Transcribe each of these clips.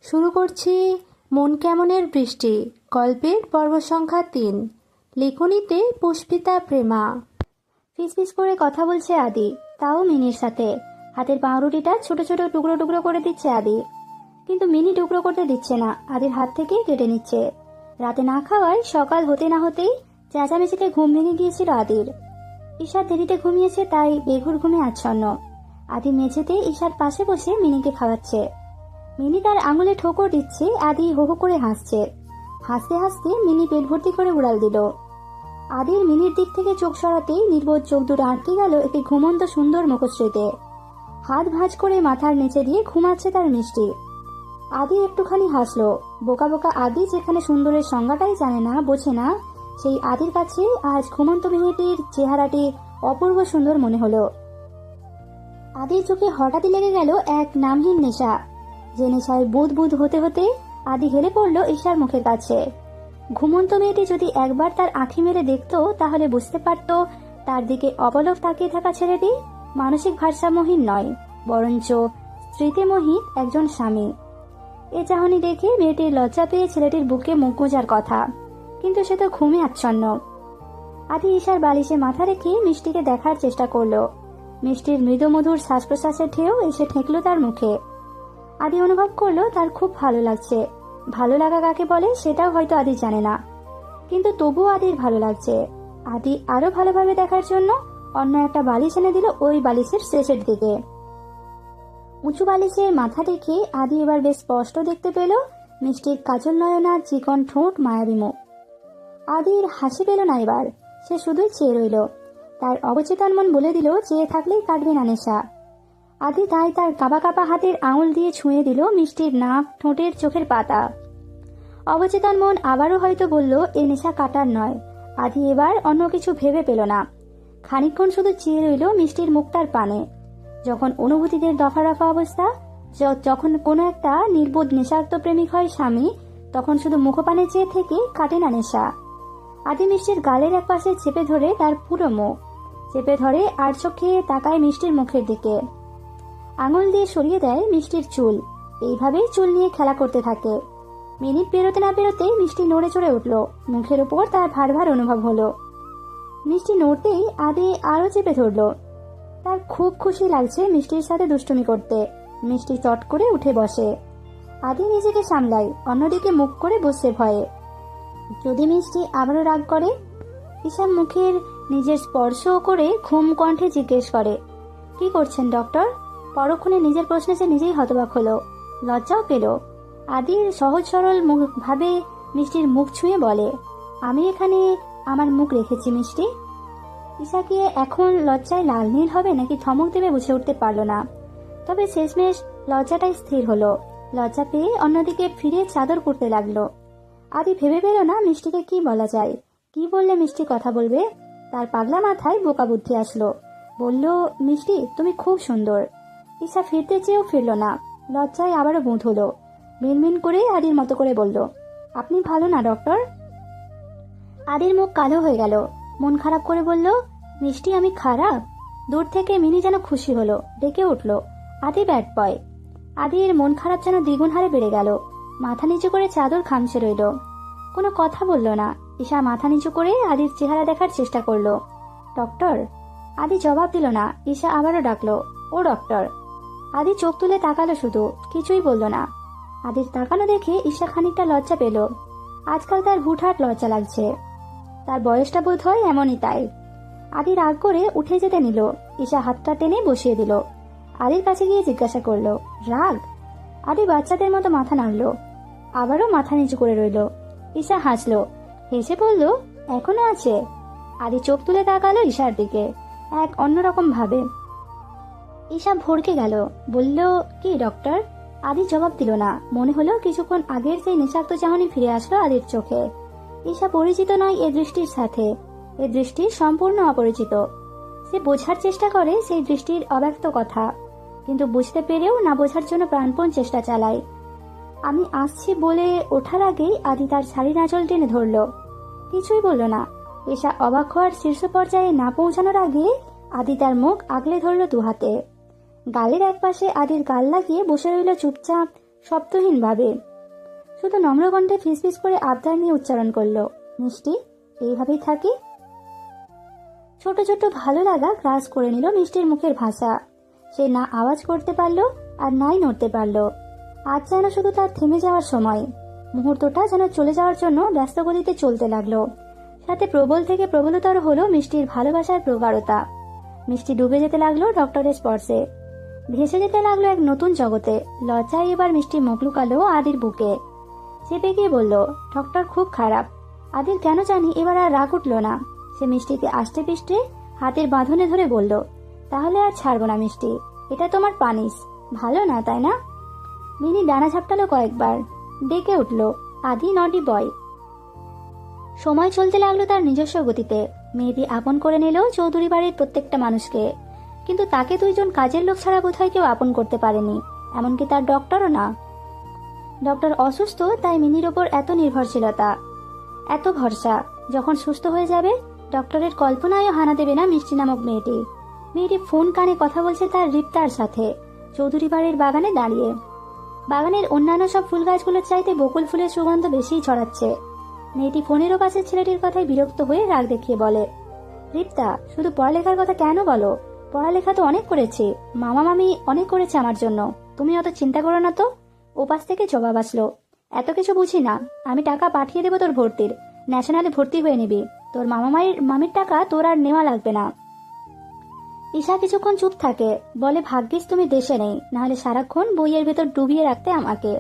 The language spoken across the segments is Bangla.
শুরু করছি মন কেমনের বৃষ্টি গল্পের পর্ব সংখ্যা ৩। লেখনীতে পুষ্পিতা প্রেমা। ফিসফিস করে কথা বলছে আদি, তাও মিনির সাথে। হাতের পাউরুটিটা ছোট ছোট টুকরো টুকরো করে দিচ্ছে আদি, কিন্তু মিনি টুকরো করতে দিচ্ছে না, আদির হাত থেকেই কেটে নিচ্ছে। রাতে না খাওয়ায় সকাল হতে না হতেই চেঁচামেচিতে ঘুম ভেঙে গিয়েছিল আদির। ঈশা দেরিতে ঘুমিয়েছে, তাই বেঘুর ঘুমে আচ্ছন্ন। আদি মেঝেতে ঈশার পাশে বসে মিনিকে খাওয়াচ্ছে। মিনি তার আঙুলে ঠোকর দিচ্ছে, আদি হো হো করে হাসছে। হাসতে হাসতে মিনি পেট ভর্তি করে উড়াল দিল। আদির মিনির দিক থেকে চোখ সরাতেই নির্বোধ চোখ দুটো আটকে গেল একটি ঘুমন্ত সুন্দর মুখশ্রীতে। হাত ভাঁজ করে মাথার নিচে দিয়ে ঘুমাচ্ছে তার মিষ্টি। আদি একটুখানি হাসলো। বোকা বোকা আদি যেখানে সুন্দরের সংজ্ঞাটাই জানে না, বোঝে না, সেই আদির কাছে আজ ঘুমন্ত মেয়েটির চেহারাটি অপূর্ব সুন্দর মনে হলো। আদির চোখে হঠাৎই লেগে গেল এক নামহীন নেশা, যে নেশায় বুধ বুধ হতে হতে আদি হেলে পড়ল ঈশার মুখের কাছে। ঘুমন্ত মেয়েটি যদি একবার তার আঁখি মেরে দেখত, তাহলে বুঝতে পারত তার দিকে অপলক তাকিয়ে থাকা ছেলেটি মানসিক ভারসাম্যহীন নয়, বরঞ্চ স্মৃতি মোহিত একজন স্বামী। এ চাহনি দেখে মেয়েটির লজ্জা পেয়ে ছেলেটির বুকে মুখ গোজার কথা, কিন্তু সে তো ঘুমে আচ্ছন্ন। আদি ঈশার বালিশে মাথা রেখে মিষ্টিকে দেখার চেষ্টা করলো। মিষ্টির মৃদু মধুর শ্বাস প্রশ্বাসের ঢেউ এসে ঠেকলো তার মুখে। আদি অনুভব করলো তার খুব ভালো লাগছে। ভালো লাগা কাকে বলে সেটাও হয়তো আদি জানে না, কিন্তু তবুও আদির ভালো লাগছে। আদি আরো ভালোভাবে দেখার জন্য অন্য একটা বালিশ এনে দিল ওই বালিশের শেষের দিকে। উঁচু বালিশে মাথা রেখে আদি এবার বেশ স্পষ্ট দেখতে পেল মিষ্টির কাজল নয়না, চিকন ঠোঁট, মায়াবী মুখ। আদির হাসি পেল না এবার, সে শুধুই চেয়ে রইল। তার অবচেতন মন বলে দিল চেয়ে থাকলেই কাটবে না নেশা। আদি তাই তার কাঁপা কাঁপা হাতের আঙুল দিয়ে ছুঁয়ে দিল মিষ্টির নাক, ঠোঁটের, চোখের পাতা। অবচেতন মন আবারও হয়তো বলল এ নেশা কাটার নয়। আদি এবার অন্য কিছু ভেবে পেল না, খানিকক্ষণ শুধু চেয়ে রইল মিষ্টির মুখটার পানে। যখন অনুভূতিদের দফা রফা অবস্থা, যখন কোনো একটা নির্বোধ নেশাক্ত প্রেমিক হয় স্বামী, তখন শুধু মুখপানে চেয়ে থেকে কাটে না নেশা। আদি মিষ্টির গালের এক পাশে চেপে ধরে তার পুরো মুখ চেপে ধরে আর চোখে তাকায় মিষ্টির মুখের দিকে। আঙুল দিয়ে সরিয়ে দেয় মিষ্টির চুল। এইভাবেই চুল নিয়ে খেলা করতে থাকে। মিনিট পেরোতে না পেরোতেই মিষ্টি নড়ে চড়ে উঠল। মুখের উপর তার ভার ভার অনুভব হলো। মিষ্টি নড়তেই আদি আরো চেপে ধরল। তার খুব খুশি লাগছে মিষ্টির সাথে দুষ্টুমি করতে। মিষ্টি চট করে উঠে বসে। আদি নিজেকে সামলায়, অন্যদিকে মুখ করে বসে ভয়ে। যদি মিষ্টি আবারও রাগ করে? ঈশা মুখের নিজের স্পর্শ করে ঘুম কণ্ঠে জিজ্ঞেস করে, কি করছেন ডক্টর? পরক্ষণে নিজের প্রশ্নে সে নিজেই হতবাক হলো, লজ্জাও পেল। আদির সহজ সরল ভাবে মিষ্টির মুখ ছুঁয়ে বলে, আমি এখানে আমার মুখ রেখেছি মিষ্টি। ঈশাকে এখন লজ্জায় লাল নীল হবে নাকি ধমক দেবে বুঝে উঠতে পারল না। তবে শেষমেশ লজ্জাটাই স্থির হলো। লজ্জা পেয়ে অন্যদিকে ফিরে চাদর করতে লাগলো। আদি ভেবে পেল না মিষ্টিকে কি বলা যায়, কি বললে মিষ্টি কথা বলবে। তার পাগলা মাথায় বোকা বুদ্ধি আসলো। বলল, মিষ্টি তুমি খুব সুন্দর। ঈশা ফিরতে চেয়েও ফিরল না। লজ্জায় আবারও বুঁধ হলো। মিনমিন করে আদির মতো করে বলল, আপনি ভালো না ডক্টর। আদির মুখ কালো হয়ে গেল। মন খারাপ করে বলল, মিষ্টি আমি খারাপ? দূর থেকে মিনি যেন খুশি হলো, ডেকে উঠল, আদি ব্যাড বয়। আদির মন খারাপ যেন দ্বিগুণ হারে বেড়ে গেল। মাথা নিচু করে চাদর খামছে রইল। কোনো কথা বলল না। ঈশা মাথা নিচু করে আদির চেহারা দেখার চেষ্টা করলো। ডক্টর? আদি জবাব দিল না। ঈশা আবারও ডাকলো, ও ডক্টর। আদি চোখ তুলে তাকালো, শুধু কিছুই বলল না। আদির তাকানো দেখে ঈশা খানিকটা লজ্জা পেল। আজকাল তার হুটহাট লজ্জা লাগছে। তার বয়সটা বোধ হয় এমনই, তাই। আদি রাগ করে উঠে যেতে নিল। ঈশা হাতটা টেনে বসিয়ে দিল। আদির কাছে গিয়ে জিজ্ঞাসা করলো, রাগ? আদি বাচ্চাদের মতো মাথা নাড়ল। আবারও মাথা নিচু করে রইল। ঈশা হাসলো, হেসে বলল, এখনো আছে। আদি চোখ তুলে তাকালো ঈশার দিকে এক অন্যরকম ভাবে। ঈশা ভড়কে গেল, বলল, কি ডক্টর? আদি জবাব দিল না। মনে হলো কিছুক্ষণ আগের সেই নেশাক্ত চাহনি ফিরে আসলো আদির চোখে। ঈশা পরিচিত নয় এ দৃষ্টির সাথে। এ দৃষ্টি সম্পূর্ণ অপরিচিত। সে বোঝার চেষ্টা করে সেই দৃষ্টির অব্যক্ত কথা, কিন্তু বুঝতে পেরেও না বোঝার জন্য প্রাণপণ চেষ্টা চালায়। আমি আসছি বলে ওঠার আগেই আদি তার শাড়ির আঁচল টেনে ধরল। কিছুই বলল না। ঈশা অবাক হওয়ার শীর্ষ পর্যায়ে না পৌঁছানোর আগে আদি তার মুখ আগলে ধরল দুহাতে। গালের এক পাশে আদির গাল লাগিয়ে বসে রইল চুপচাপ, শব্দহীনভাবে। শুধু নম্রকণ্ঠে ফিসফিস করে আবদার নিয়ে উচ্চারণ করলো, মিষ্টি, এইভাবেই থাকি। ছোট ছোট ভালো লাগা গ্রাস করে নিল মিষ্টির মুখের ভাষা। সে না আওয়াজ করতে পারল আর নাই নড়তে পারল। আজ যেন শুধু তার থেমে যাওয়ার সময়। মুহূর্তটা যেন চলে যাওয়ার জন্য ব্যস্ত গতিতে চলতে লাগলো। সাথে প্রবল থেকে প্রবলতর হলো মিষ্টির ভালোবাসার প্রগাঢ়তা। মিষ্টি ডুবে যেতে লাগলো ডক্টরের স্পর্শে, ভেসে যেতে লাগলো এক নতুন জগতে। লজ্জায় এবার মিষ্টি মুখ লুকালো আদির বুকে। চেপে গিয়ে বলল, ডক্টর খুব খারাপ। আদির কেন জানি এবার আর রাগ উঠল না। সে মিষ্টিকে আষ্টে পিষ্টে হাতের বাঁধনে ধরে বলল, তাহলে আর ছাড়বো না মিষ্টি, এটা তোমার পানিশ, ভালো না তাই না? মিনি ডানা ঝাপটালো কয়েকবার, ডেকে উঠল, আদি নটি বয়। সময় চলতে লাগলো তার নিজস্ব গতিতে। মেয়েটি আপন করে নিল চৌধুরী বাড়ির প্রত্যেকটা মানুষকে, কিন্তু তাকে দুইজন কাজের লোক ছাড়া বোধহয় কেউ আপন করতে পারেনি, এমনকি তার ডক্টরও না। ডক্টর অসুস্থ, তাই মিনির ওপর এত নির্ভরশীলতা, এত ভরসা। যখন সুস্থ হয়ে যাবে, ডক্টরের কল্পনায়ও হানা দেবে না মিষ্টি নামক মেয়েটি। মেয়েটি ফোন কানে কথা বলছে তার রিপ্তার সাথে, চৌধুরী বাড়ির বাগানে দাঁড়িয়ে। বাগানের অন্যান্য সব ফুল গাছগুলোর চাইতে বকুল ফুলের সুগন্ধ বেশিই ছড়াচ্ছে। মেয়েটি ফোনেরও কাছে ছেলেটির কথায় বিরক্ত হয়ে রাগ দেখিয়ে বলে, রিপ্তা, শুধু পড়ালেখার কথা কেন বলো? পড়ালেখা তো অনেক করেছি, মামা মামি অনেক করেছে আমার জন্য, তুমি অত চিন্তা করো না তো। ওপাশ থেকে জবাব আসলো, এত কিছু বুঝি না, আমি টাকা পাঠিয়ে দেবো তোর ভর্তির, ন্যাশনালে ভর্তি হয়ে নিবি, তোর মামির টাকা তোর আর নেওয়া লাগবে না। ঈশা কিছুক্ষণ চুপ থাকে, বলে, ভাগ্যিস তুমি দেশে নেই, নাহলে সারাক্ষণ বইয়ের ভেতর ডুবিয়ে রাখতে আমাকে।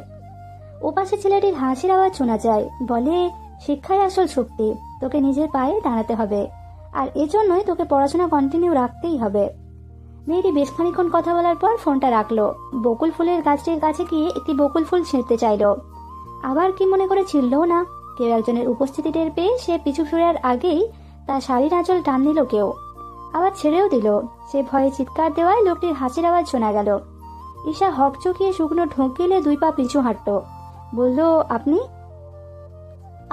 ওপাশে ছেলেটির হাসির আওয়াজ শোনা যায়, বলে, শিক্ষাই আসল শক্তি, তোকে নিজের পায়ে দাঁড়াতে হবে, আর এজন্যই তোকে পড়াশোনা কন্টিনিউ রাখতেই হবে। মেয়েটি বেশ খানিক্ষণ কথা বলার পর ফোনটা রাখলো। বকুল ফুলের গাছটির কাছে গিয়ে একটি বকুল ফুল ছিঁড়তে চাইলো, আবার কি মনে করে ছিঁড়লও না। কেউ একজনের উপস্থিতি টের পেয়ে সে পিছু ফেরার আগেই তার শাড়ির আঁচল টান নিল কেউ, আবার ছেড়েও দিল। সে ভয়ে চিৎকার দেওয়ায় লোকটির হাসির আওয়াজ শোনা গেল। ঈশা হক চকিয়ে শুকনো ঢোক গেলে 2 পা পিছু হাঁটল, বলল, আপনি?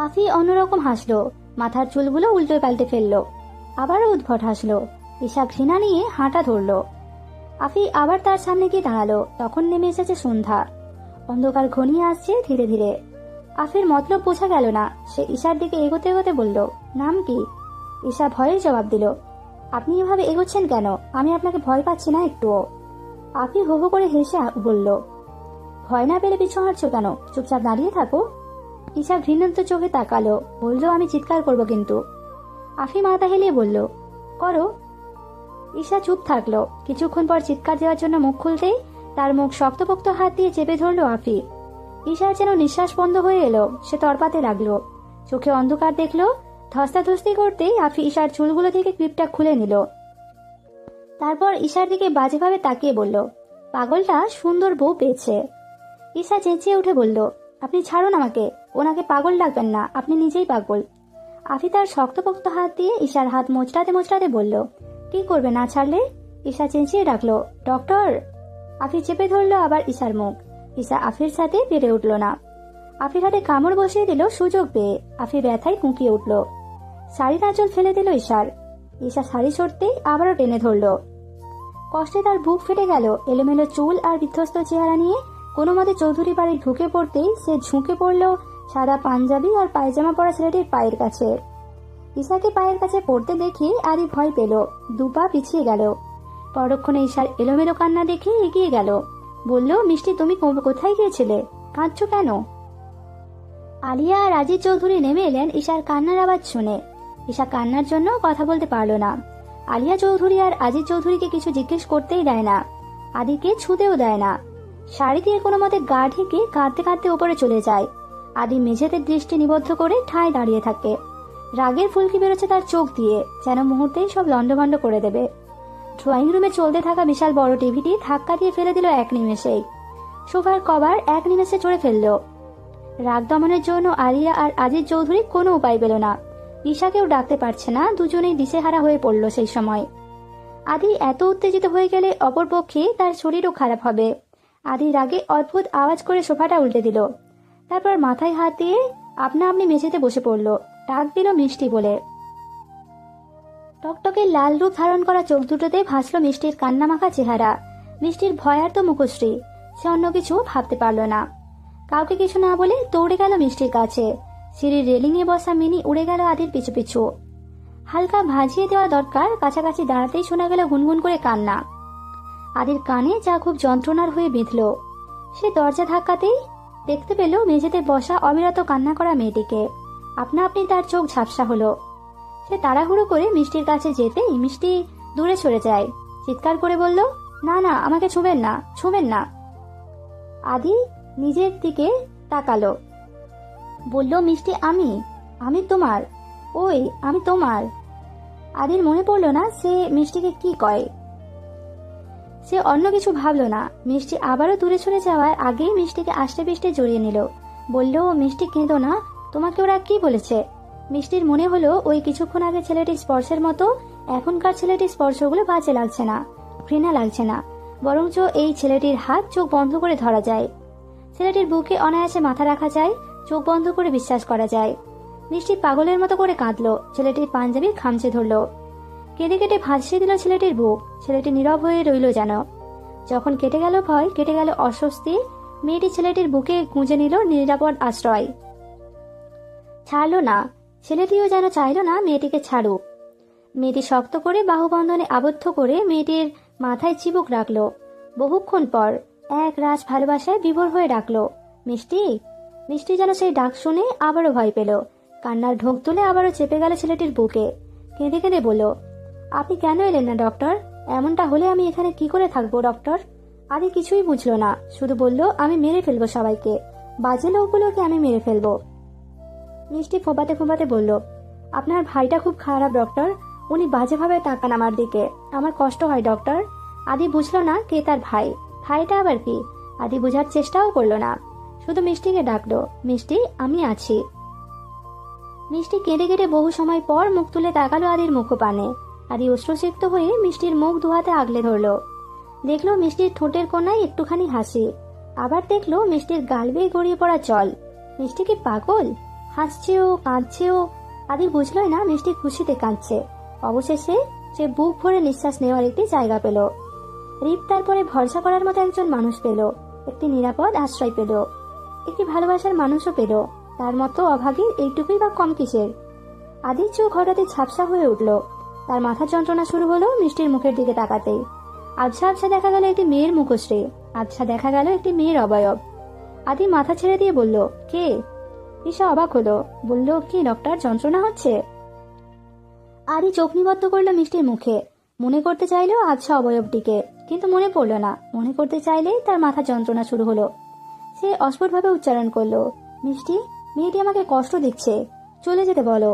আফি অন্যরকম হাসলো, মাথার চুলগুলো উল্টো পাল্টে ফেললো, আবারও উদ্ভট হাসলো। ঈশা ঘৃণা নিয়ে হাঁটা ধরলো। আফি আবার তার সামনে গিয়ে দাঁড়ালো। তখন নেমে এসেছে সন্ধ্যা, অন্ধকার ঘনিয়ে আসছে ধীরে ধীরে। আফির মতলব বোঝা গেল না। সে ঈশার দিকে এগোতে এগোতে বলল, নাম কি? ঈশা ভয়ে জবাব দিল, আপনি এভাবে এগোচ্ছেন কেন? আমি আপনাকে ভয় পাচ্ছি না একটুও। আফি হো হো করে হেসে বলল, ভয় না পেলে পিছু হাঁটছো কেন? চুপচাপ দাঁড়িয়ে থাকো। ঈশা ঘৃণান্ত চোখে তাকালো, বলল, আমি চিৎকার করবো কিন্তু। আফি মাথা হেলিয়ে বলল, করো। ঈশা চুপ থাকলো। কিছুক্ষণ পর চিৎকার দেওয়ার জন্য মুখ খুলতেই তার মুখ শক্তপোক্ত হাত দিয়ে চেপে ধরলো আফি। ঈশার যেন নিঃশ্বাস বন্ধ হয়ে এলো। সে তরপাতে লাগলো, চোখে অন্ধকার দেখলো। ধস্তাধস্তি করতেই আফি ঈশার চুলগুলো থেকে ক্লিপটা খুলে নিল। তারপর ঈশার দিকে বাজেভাবে তাকিয়ে বলল, পাগলটা সুন্দর বউ পেয়েছে। ঈশা চেঁচিয়ে উঠে বলল, আপনি ছাড়ুন আমাকে, ওনাকে পাগল ডাকবেন না, আপনি নিজেই পাগল। আফি তার শক্তপোক্ত হাত দিয়ে ঈশার হাত মোচড়াতে মোচড়াতে বলল, কি করবে না ছাড়লে? ঈশা চেঁচিয়ে ডাকলো, ডক্টর। আফি চেপে ধরলো আবার ঈশার মুখ। ঈশা আফির সাথে পেরে উঠল না। আফির হাতে কামড় বসিয়ে দিল সুযোগ পেয়ে। আফি ব্যথায় কুঁকিয়ে উঠল। শাড়ির আঁচল ফেলে দিল ঈশার। ঈশা শাড়ি সরতেই আবারও টেনে ধরল। কষ্টে তার বুক ফেটে গেল। এলোমেলো চুল আর বিধ্বস্ত চেহারা নিয়ে কোনো মতে চৌধুরী বাড়ি ঢুকে পড়তেই সে ঝুঁকে পড়ল সাদা পাঞ্জাবি আর পায়জামা পরা ছেলেটির পায়ের কাছে। ঈশাকে পায়ের কাছে পড়তে দেখে আদি ভয় পেল, 2 পা পিছিয়ে গেল। পরক্ষণে ঈশার এলোমেলো কান্না দেখে এগিয়ে গেল, বলল, মিষ্টি, তুমি কোথায় গিয়েছিলে? কাঁদছো কেন? আলিয়া আর আজিজ চৌধুরী নেমে এলেন ঈশার কান্নার আওয়াজ শুনে। ঈশা কান্নার জন্য কথা বলতে পারল না। আলিয়া চৌধুরী আর আজিজ চৌধুরীকে কিছু জিজ্ঞেস করতেই দেয় না, আদিকে ছুঁতেও দেয় না। শাড়ি দিয়ে কোনো মতে গা ঢেকে কাঁদতে কাঁদতে ওপরে চলে যায়। আদি মেঝেতে দৃষ্টি নিবদ্ধ করে ঠায় দাঁড়িয়ে থাকে। রাগের ফুলকি বেরোচ্ছে তার চোখ দিয়ে, যেন মুহূর্তেই সব লন্ডভন্ড করে দেবে। ড্রয়িং রুমে চলতে থাকা বিশাল বড় টিভিটি ধাক্কা দিয়ে ফেলে দিল এক নিমেষেই। সোফার কভার এক নিমেষে চড়ে ফেলল। রাগ দমনের জন্য আলিয়া আর আজিজ চৌধুরী কোনো উপায় পেল না। ঈশাকেও ডাকতে পারছে না, দুজনেই দিশেহারা হয়ে পড়ল সেই সময়। আদি এত উত্তেজিত হয়ে গেলে অপরপক্ষে তার শরীরও খারাপ হবে। আদি রাগে অদ্ভুত আওয়াজ করে সোফাটা উল্টে দিল। তারপর মাথায় হাত দিয়ে আপনা আপনি মেঝেতে বসে পড়ল। ডাক দিল মিষ্টি বলে। টকটকে লাল রূপ ধারণ করা চোখ দুটোতে ভাসল মিষ্টির কান্নামাখা চেহারা, মিষ্টির ভয়ার্ত মুখশ্রী। সে অন্য কিছু ভাবতে পারল না। কাউকে কিছু না বলে দৌড়ে গেল মিষ্টির কাছে। সিঁড়ির রেলিংয়ে বসা মিনি উড়ে গেল আদির পিছু পিছু। হালকা ভাজিয়ে দেওয়া দরকার, কাছাকাছি দাঁড়াতেই শোনা গেল গুনগুন করে কান্না। আদির কানে যা খুব যন্ত্রণার হয়ে বিঁধল। সে দরজা ধাক্কাতেই দেখতে পেল মেঝেতে বসা অবিরত কান্না করা মেয়েটিকে। আপনা আপনি তার চোখ ঝাপসা হলো। সে তাড়াহুড়ো করে মিষ্টির কাছে যেতেই মিষ্টি দূরে সরে যায়। চিৎকার করে বলল, না না, আমাকে ছুঁবেন না, ছুঁবেন না। আদি নিজের দিকে তাকালো, বলল, মিষ্টি, আমি আমি তোমার, ওই আমি তোমার। আদির মনে পড়ল না সে মিষ্টিকে কি কয়। সে অন্য কিছু ভাবলো না। মিষ্টি আবারও দূরে সরে যাওয়ার আগেই মিষ্টিকে আষ্টে পিষ্টে জড়িয়ে নিল। বলল, মিষ্টি, কেঁদো না, তোমাকে ওরা কি বলেছে? মিষ্টির মনে হলো ওই কিছুক্ষণ আগে ছেলেটির স্পর্শের মতো এখনকার ছেলেটির স্পর্শগুলো বাজে লাগছে না, ঘৃণা লাগছে না, বরঞ্চ এই ছেলেটির হাত চোখ বন্ধ করে ধরা যায়। ছেলেটির বুকে অনায়াসে মাথা রাখা যায়, চোখ বন্ধ করে বিশ্বাস করা যায়। মিষ্টি পাগলের মতো করে কাঁদলো, ছেলেটির পাঞ্জাবি খামচে ধরলো, কেঁদে কেটে ভাসিয়ে দিল ছেলেটির বুক। ছেলেটি নীরব হয়ে রইল যেন। যখন কেটে গেল ভয়, কেটে গেল অস্বস্তি, মেয়েটি ছেলেটির বুকে গুঁজে নিল নিরাপদ আশ্রয়। ছাড়লো না, ছেলেটিও যেন চাইল না মেয়েটিকে ছাড়ুক। মেয়েটি শক্ত করে বাহুবন্ধনে আবদ্ধ করে মেয়েটির মাথায় চিবুক রাখলো। বহুক্ষণ পর এক রাস ভালোবাসায় বিভোর হয়ে ডাকলো, মিষ্টি। মিষ্টি যেন সেই ডাক শুনে আবারও ভয় পেল। কান্নার ঢোক তুলে আবারও চেপে গেল ছেলেটির বুকে। কেঁদে কেঁদে বলল, আপনি কেন এলেন না ডক্টর? এমনটা হলে আমি এখানে কি করে থাকবো ডক্টর? আদি কিছুই বুঝলো না, শুধু বলল, আমি মেরে ফেলবো সবাইকে, বাজে লোকগুলোকে আমি মেরে ফেলবো। মিষ্টি ফোঁপাতে ফোঁপাতে বলল, আপনার ভাইটা খুব খারাপ ডক্টর, উনি বাজেভাবে তাকান আমার দিকে, আমার কষ্ট হয় ডক্টর। আদি বুঝলো না কে তার ভাই, ভাইটা আবার কি। আদি বোঝার চেষ্টাও করলো না, শুধু মিষ্টিকে ডাকলো, মিষ্টি, আমি আছি। মিষ্টি কেঁদে কেটে বহু সময় পর মুখ তুলে তাকালো আদির মুখপানে। আদি অশ্রুসিক্ত হয়ে মিষ্টির মুখ দুহাতে আগলে ধরলো। দেখলো মিষ্টির ঠোঁটের কোনায় একটুখানি হাসি, আবার দেখলো মিষ্টির গাল বেয়ে গড়িয়ে পড়া জল। মিষ্টি কি পাগল? হাসছেও কাঁদছেও। আদি বুঝলোই না মিষ্টি খুশিতে কাঁদছে। অবশেষে সে বুক ভরে নিঃশ্বাস নেওয়ার একটি জায়গা পেল। রিপ তারপরে ভরসা করার মতো একজন মানুষ পেল, একটি নিরাপদ আশ্রয় পেল, একটি ভালোবাসার মানুষও পেল। তার মতো অভাগীর এইটুকুই বা কম কিসের? আদির চোখ হঠাৎই ঝাপসা হয়ে উঠল। তার মাথা যন্ত্রণা শুরু হলো মিষ্টির মুখের দিকে তাকাতেই। আবছা আবছা দেখা গেল একটি মেয়ের মুখশ্রী, আবছা দেখা গেল একটি মেয়ের অবয়ব। আদি মাথা ছেড়ে দিয়ে বলল, কে? ঈশা অবাক হলো, বলল, কি ডক্টর, যন্ত্রণা হচ্ছে? আদি চোখ নিবদ্ধ করলো মিষ্টির মুখে। মনে করতে চাইলেও আবছা অবয়বটিকে, কিন্তু মনে পড়ল না। মনে করতে চাইলেই তার মাথা যন্ত্রণা শুরু হলো। সে অস্ফুটভাবে উচ্চারণ করলো, মিষ্টি, মেয়েটি আমাকে কষ্ট দিচ্ছে, চলে যেতে বলো।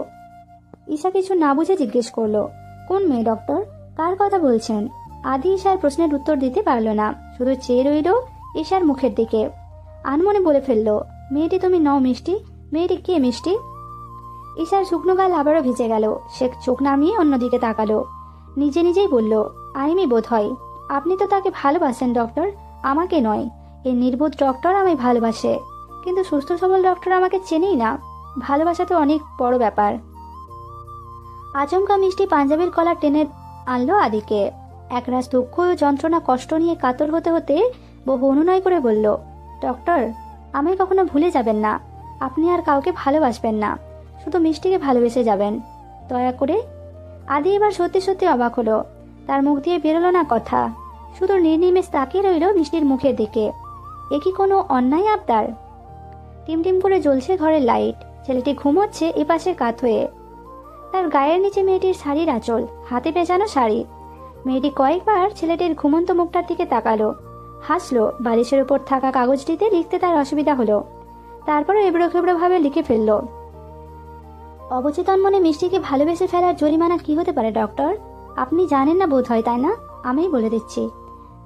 ঈশা কিছু না বুঝে জিজ্ঞেস করলো, কোন মেয়ে ডক্টর, কার কথা বলছেন? আদি ঈশার প্রশ্নের উত্তর দিতে পারল না, শুধু চেয়ে রইল ঈশার মুখের দিকে। আনমনে বলে ফেললো, মেয়েটি তুমি নও মিষ্টি। মেয়েটি কে মিষ্টি? ঈশার শুকনো গাল আবারও ভিজে গেল। সে চোখ নামিয়ে অন্যদিকে তাকালো। নিজে নিজেই বলল, আইমি বোধ হয়। আপনি তো তাকে ভালোবাসেন ডক্টর, আমাকে নয়। এই নির্বোধ ডক্টর আমায় ভালোবাসে, কিন্তু সুস্থ সবল ডক্টর আমাকে চেনেই না। ভালোবাসা তো অনেক বড় ব্যাপার। আচমকা মিষ্টি পাঞ্জাবির কলার টেনে আনলো আদিকে। একরাশ দুঃখ ও যন্ত্রণা কষ্ট নিয়ে কাতর হতে হতে বহু অনুনয় করে বলল, ডক্টর, আমায় কখনো ভুলে যাবেন না। আপনি আর কাউকে ভালোবাসবেন না, শুধু মিষ্টিকে ভালোবেসে যাবেন, দয়া করে। আদি এবার সত্যি সত্যি অবাক হলো। তার মুখ দিয়ে বেরোলো না কথা, শুধু নির্নিমেষ তাকিয়ে রইল মিষ্টির মুখের দিকে। এ কি কোনো অন্যায় আবদার? টিমটিম করে জ্বলছে ঘরের লাইট। ছেলেটি ঘুমোচ্ছে এপাশে কাত হয়ে। তার গায়ের নিচে মেয়েটির শাড়ির আঁচল, হাতে পেঁচানো শাড়ি। মেয়েটি কয়েকবার ছেলেটির ঘুমন্ত মুখটার দিকে তাকালো, হাসলো। বালিশের উপর থাকা কাগজটিতে লিখতে তার অসুবিধা হলো, তারপরে এবড়ো খেবড়ো ভাবে লিখে ফেললো, অবচেতন মনে মিষ্টিকে ভালোবেসে ফেলার জরিমানা কি হতে পারে ডক্টর? আপনি জানেন না বোধ হয়, তাই না? আমিই বলে দিচ্ছি।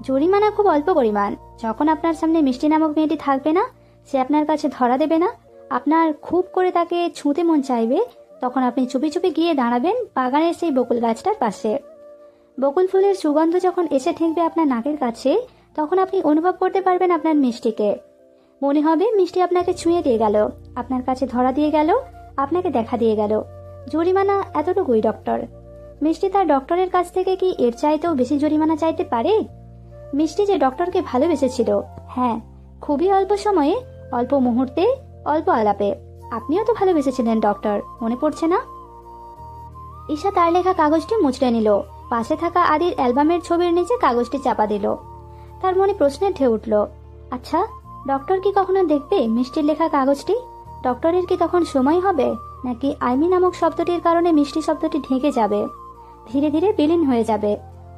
জরিমানা খুব অল্প পরিমাণ। যখন আপনার সামনে মিষ্টি নামক মেয়েটি থাকবে না, সে আপনার কাছে ধরা দেবে না, আপনার খুব করে তাকে ছুঁতে মন চাইবে, তখন আপনি চুপি চুপি গিয়ে দাঁড়াবেন বাগানের সেই বকুল গাছটার পাশে। বকুল ফুলের সুগন্ধ যখন এসে ঠেকবে আপনার নাকের কাছে, তখন আপনি অনুভব করতে পারবেন আপনার মিষ্টিকে। মনে হবে মিষ্টি আপনাকে ছুঁয়ে দিয়ে গেল, আপনার কাছে ধরা দিয়ে গেল, আপনাকে দেখা দিয়ে গেল। জরিমানা এতটুকুই ডক্টর। মিষ্টি তার ডক্টরের কাছ থেকে কি এর চাইতেও বেশি জরিমানা চাইতে পারে? মিষ্টি যে ডক্টরকে ভালোবেসেছিল, হ্যাঁ, খুবই অল্প সময়ে অল্প মুহূর্তে, অল্প আলাপে। আপনিও তো ভালোবেসেছিলেন ডক্টর, মনে পড়ছে না? ঈশা তার লেখা কাগজটি মুচড়ে নিল, পাশে থাকা আদির অ্যালবামের ছবির নিচে কাগজটি চাপা দিল। তার মনে প্রশ্নের ঢেউ উঠল। আচ্ছা, ডক্টর কি কখনো দেখবে মিষ্টির লেখা কাগজটি? ডক্টরের কি তখন সময় হবে, নাকি আইমি নামক শব্দটির কারণে মিষ্টি শব্দটি ঢেকে যাবে, ধীরে ধীরে বিলীন হয়ে যাবে,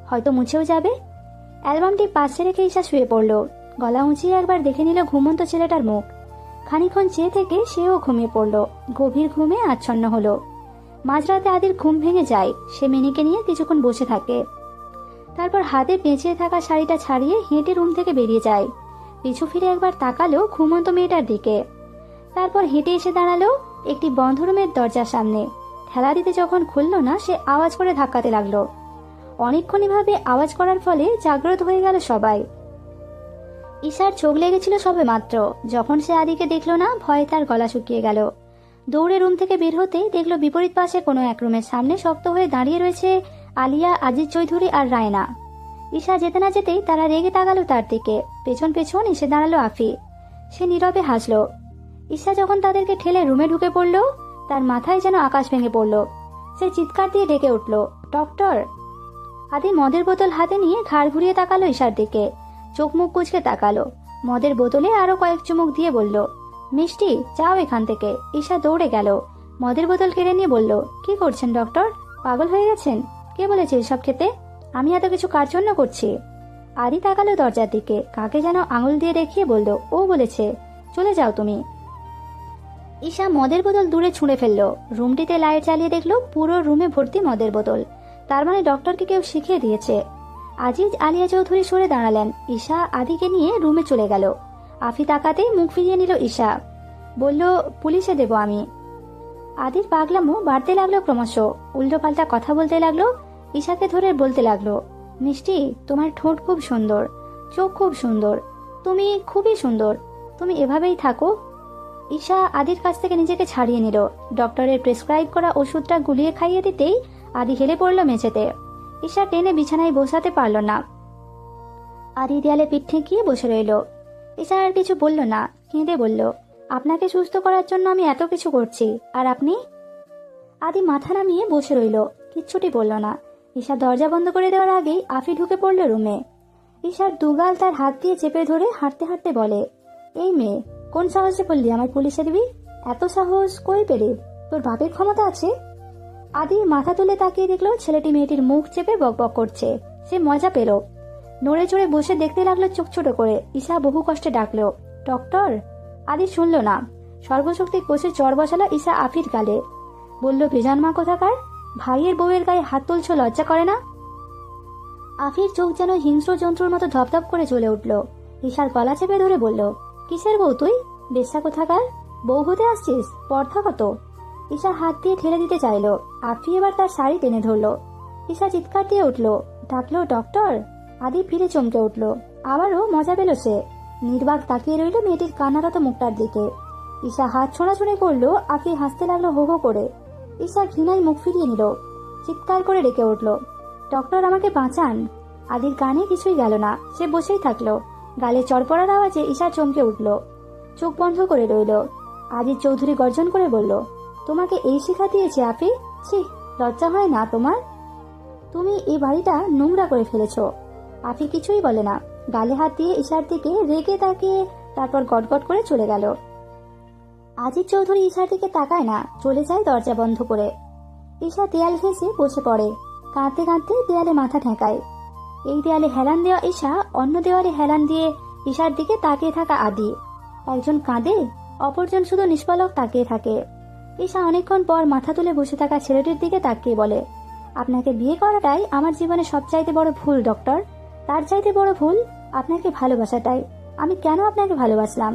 হয়তো মুছেও যাবে? অ্যালবামটি পাশে রেখে ঈশা শুয়ে পড়ল। গলা উঁচিয়ে একবার দেখে নিল ঘুমন্ত ছেলেটার মুখ। খানিকক্ষণ চেয়ে থেকে সেও ঘুমিয়ে পড়ল। গভীর ঘুমে আচ্ছন্ন হলো। মাঝরাতে আদির ঘুম ভেঙে যায়। সে মিনিকে নিয়ে কিছুক্ষণ বসে থাকে, তারপর হাতে পেঁচিয়ে থাকা শাড়িটা ছাড়িয়ে হেঁটে রুম থেকে বেরিয়ে যায়। পিছু ফিরে একবার তাকালো ঘুমন্ত মেয়েটার দিকে, তারপর হেঁটে এসে দাঁড়ালো একটি বন্ধ রুমের দরজার সামনে। ঠেলা দিতে যখন খুলল না, সে আওয়াজ করে ধাক্কাতে লাগলো। অনেকক্ষণ এভাবে আওয়াজ করার ফলে জাগ্রত হয়ে গেল সবাই। ঈশার চোখ লেগেছিল সবে মাত্র, যখন সে আদিকে দেখল না, ভয়ে তার গলা শুকিয়ে গেল। দৌড়ে রুম থেকে বের হতেই দেখলো বিপরীত পাশে কোনো এক রুমের সামনে শক্ত হয়ে দাঁড়িয়ে রয়েছে আলিয়া, আজিজ চৌধুরী আর রায়না। ঈশা যেতে না যেতেই তারা রেগে তাকালো তার দিকে। পেছন পেছন এসে দাঁড়ালো আফি। সে নীরবে হাসলো। ঈশা যখন তাদেরকে ঠেলে রুমে ঢুকে পড়ল, তার মাথায় যেন আকাশ ভেঙে পড়ল। সে চিৎকার দিয়ে ডেকে উঠল, ডক্টর! আদি মদের বোতল হাতে নিয়ে ঘাড় ঘুরিয়ে তাকালো ঈশার দিকে। চোখ মুখ কুঁচকে তাকালো। মদের বোতলে আরো কয়েক চুমুক দিয়ে বলল, মিষ্টি, যাও এখান থেকে। ঈশা দৌড়ে গেল, মদের বোতল কেড়ে নিয়ে বলল, কি করছেন ডক্টর? পাগল হয়ে গেছেন? কে বলেছে এসব খেতে? আমি এত কিছু কার জন্য করছি? আদি তাকালো দরজার দিকে, কাকে যেন আঙুল দিয়ে দেখিয়ে বলল, ও বলেছে, চলে যাও তুমি। ঈশা মদের বোতল দূরে ছুঁড়ে ফেলল। রুমটিতে লাইট জ্বালিয়ে দেখলো পুরো রুমে ভর্তি মদের বোতল। তার মানে ডক্টরকে কেউ শিখিয়ে দিয়েছে। আজিজ আলিয়া চৌধুরী সরে দাঁড়ালেন। ঈশা আদিকে নিয়ে রুমে চলে গেল। আফি তাকাতেই মুখ ফিরিয়ে নিল ঈশা। বলল, পুলিশে দেব আমি। আদির পাগলামো বাড়তে লাগলো ক্রমশ। উল্টো পাল্টা কথা বলতে লাগলো। ঈশাকে ধরে বলতে লাগলো, মিষ্টি, তোমার ঠোঁট খুব সুন্দর, চোখ খুব সুন্দর, তুমি খুবই সুন্দর, তুমি এভাবেই থাকো। ঈশা আদির কাছ থেকে নিজেকে ছাড়িয়ে নিল। ডক্টরের প্রেসক্রাইব করা ওষুধটা গুলিয়ে খাইয়ে দিতেই আদি হেলে পড়ল মেঝেতে। ঈশা টেনে বিছানায় বসাতে পারল না। আদি দেয়ালে পিঠ ঠেকিয়ে বসে রইল। ঈশা আর কিছু বলল না, কেঁদে বলল, আপনাকে সুস্থ করার জন্য আমি এত কিছু করছি, আর আপনি? আদি মাথা নামিয়ে বসে রইল, কিচ্ছুটি বলল না। ঈশা দরজা বন্ধ করে দেওয়ার আগেই আফি ঢুকে পড়ল রুমে। ঈশার দুগাল তার হাত দিয়ে চেপে ধরে হাঁটতে হাঁটতে বলে, এই মেয়ে, কোন সাহসে বললি আমায় পুলিশে দিবি? এত সাহস কই পেলি? তোর বাপের ক্ষমতা আছে? আদি মাথা তুলে তাকিয়ে দেখলো ছেলেটি মেয়েটির মুখ চেপে বকবক করছে। সে মজা পেল। নড়ে চড়ে বসে দেখতে লাগলো চোখ ছোট করে। ঈশা বহু কষ্টে ডাকলো, ডক্টর! আদি শুনল না। সর্বশক্তি কোষে চর বসালো ঈশা আফির গালে। বলল, বেজান মা কোথাকার, ভাইয়ের বউয়ের গায়ে হাত তুলছ, লজ্জা করে না? আফির চোখ যেন হিংস্র জন্তুর মতো ধপধপ করে চলে উঠল। ঈশার গলা চেপে ধরে বলল, কিসের বউ তুই? বেশ্যা কোথাকার! বউ হতে আসছিস? পর্দা কত! ঈশা হাত দিয়ে ঠেলে দিতে চাইল। আফি এবার তার শাড়ি টেনে ধরল। ঈশা চিৎকার দিয়ে উঠল, ডাকলো, ডক্টর! আদি ফিরে চমকে উঠল। আবারও মজা পেল সে। নির্বাক তাকিয়ে রইল মেয়েটির কান্নারত মুখটার দিকে। ঈশা হাত ছোঁড়াছুড়ি করলো। আফি হাসতে লাগলো হো হো করে। ঈশা ঘৃণায় মুখ ফিরিয়ে নিল। চিৎকার করে ডেকে উঠল, ডক্টর, আমাকে বাঁচান! আদির কানে কিছুই গেল না। সে বসেই থাকলো। গালে চড়পড়ার আওয়াজে ঈশা চমকে উঠল। চোখ বন্ধ করে রইল। আজিজ চৌধুরী গর্জন করে বলল, তোমাকে এই শিক্ষা দিয়েছে আফি? ছি, লজ্জা হয় না তোমার? তুমি এই বাড়িটা নোংরা করে ফেলেছ। আফি কিছুই বলে না। গালে হাত দিয়ে ঈশার দিকে রেগে তাকিয়ে তারপর গটগট করে চলে গেল। আজিজ চৌধুরী ঈশার দিকে তাকায় না, চলে যায় দরজা বন্ধ করে। ঈশা দেয়াল ঘেঁষে বসে পড়ে। কাঁদতে কাঁদতে দেয়ালে মাথা ঠেকায়। এই দেয়ালে হেলান দেওয়া ঈশা, অন্য দেওয়ালে হেলান দিয়ে ঈশার দিকে তাকিয়ে থাকা আদি। একজন কাঁদে, অপরজন শুধু নিষ্পলক তাকিয়ে থাকে। ঈশা অনেকক্ষণ পর মাথা তুলে বসে থাকা ছেলেটির দিকে তাকিয়ে বলে, আপনাকে বিয়ে করাটাই আমার জীবনে সবচাইতে বড় ভুল ডক্টর। তার চাইতে বড় ভুল আপনাকে ভালোবাসাটাই। আমি কেন আপনাকে ভালোবাসলাম?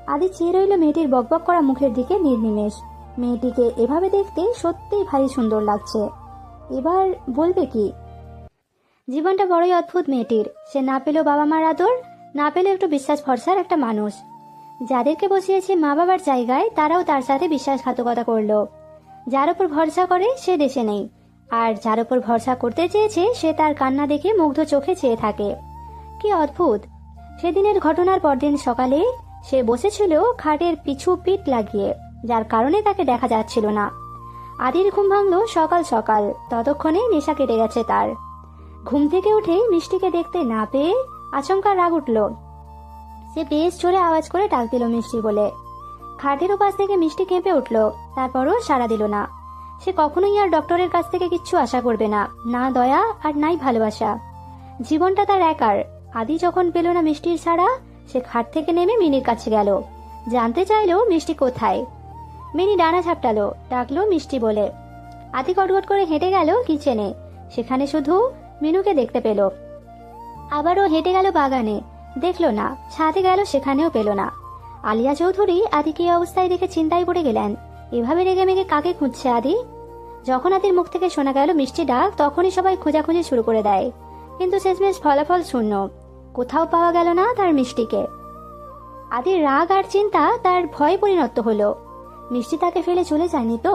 আদি চেয়ে রইল মেয়েটির বকবক করা মুখের দিকে নির্নিমেষ। মেয়েটিকে এভাবে দেখতে সত্যিই ভারী সুন্দর লাগছে। এবার বলবে কি? জীবনটা বড়ই অদ্ভুত মেয়েটির। সে না পেল বাবা মার আদর, না পেল একটু বিশ্বাস ভরসার একটা মানুষ। যাদেরকে বসিয়েছে মা বাবার জায়গায়, তারাও তার সাথে বিশ্বাসঘাতকতা করলো। যার উপর ভরসা করে সে দেশে নেই, আর যার উপর ভরসা করতে চেয়েছে সে তার কান্না দেখে মুগ্ধ চোখে চেয়ে থাকে। কি অদ্ভুত! সেদিনের ঘটনার পরদিন সকালে সে বসেছিল খাটের পিছু পিঠ লাগিয়ে, যার কারণে তাকে দেখা যাচ্ছিল না। আদির ঘুম ভাঙল সকাল সকাল, ততক্ষণে নেশা কেটে গেছে তার। ঘুম থেকে উঠে মিষ্টিকে দেখতে না পেয়ে আচমকা রাগ উঠল। সে বেশ জোরে আওয়াজ করে ডাক দিল মিষ্টি বলে। খাটের উপাস থেকে মিষ্টি কেঁপে উঠল, তারপরও সাড়া দিল না। সে কখনোই আর ডক্টরের কাছ থেকে কিচ্ছু আশা করবে না, না দয়া আর নাই ভালোবাসা। জীবনটা তার একার। আদি যখন পেল না মিষ্টির ছাড়া, সে খাট থেকে নেমে মিনির কাছে গেল, জানতে চাইলো মিষ্টি কোথায়। মিনি ডানা ঝাপটালো, ডাকলো মিষ্টি বলে। আদি গটগট করে হেঁটে গেল কিচেনে, সেখানে শুধু মিনুকে দেখতে পেল। আবারও হেঁটে গেল বাগানে, দেখলো না। ছাদে গেল, সেখানেও পেল না। আলিয়া চৌধুরী আদিকে এই অবস্থায় দেখে চিন্তায় পড়ে গেলেন। এভাবে রেগে মেগে কাকে খুঁজছে আদি? যখন আদির মুখ থেকে শোনা গেল মিষ্টি ডাক, তখনই সবাই খোঁজাখুঁজি শুরু করে দেয়, কিন্তু শেষমেশ ফলাফল শূন্য। কোথাও পাওয়া গেল না তার মিষ্টিকে। আদির রাগ আর চিন্তা তার ভয়ে পরিণত হলো। মিষ্টি তাকে ফেলে চলে যায়নি তো?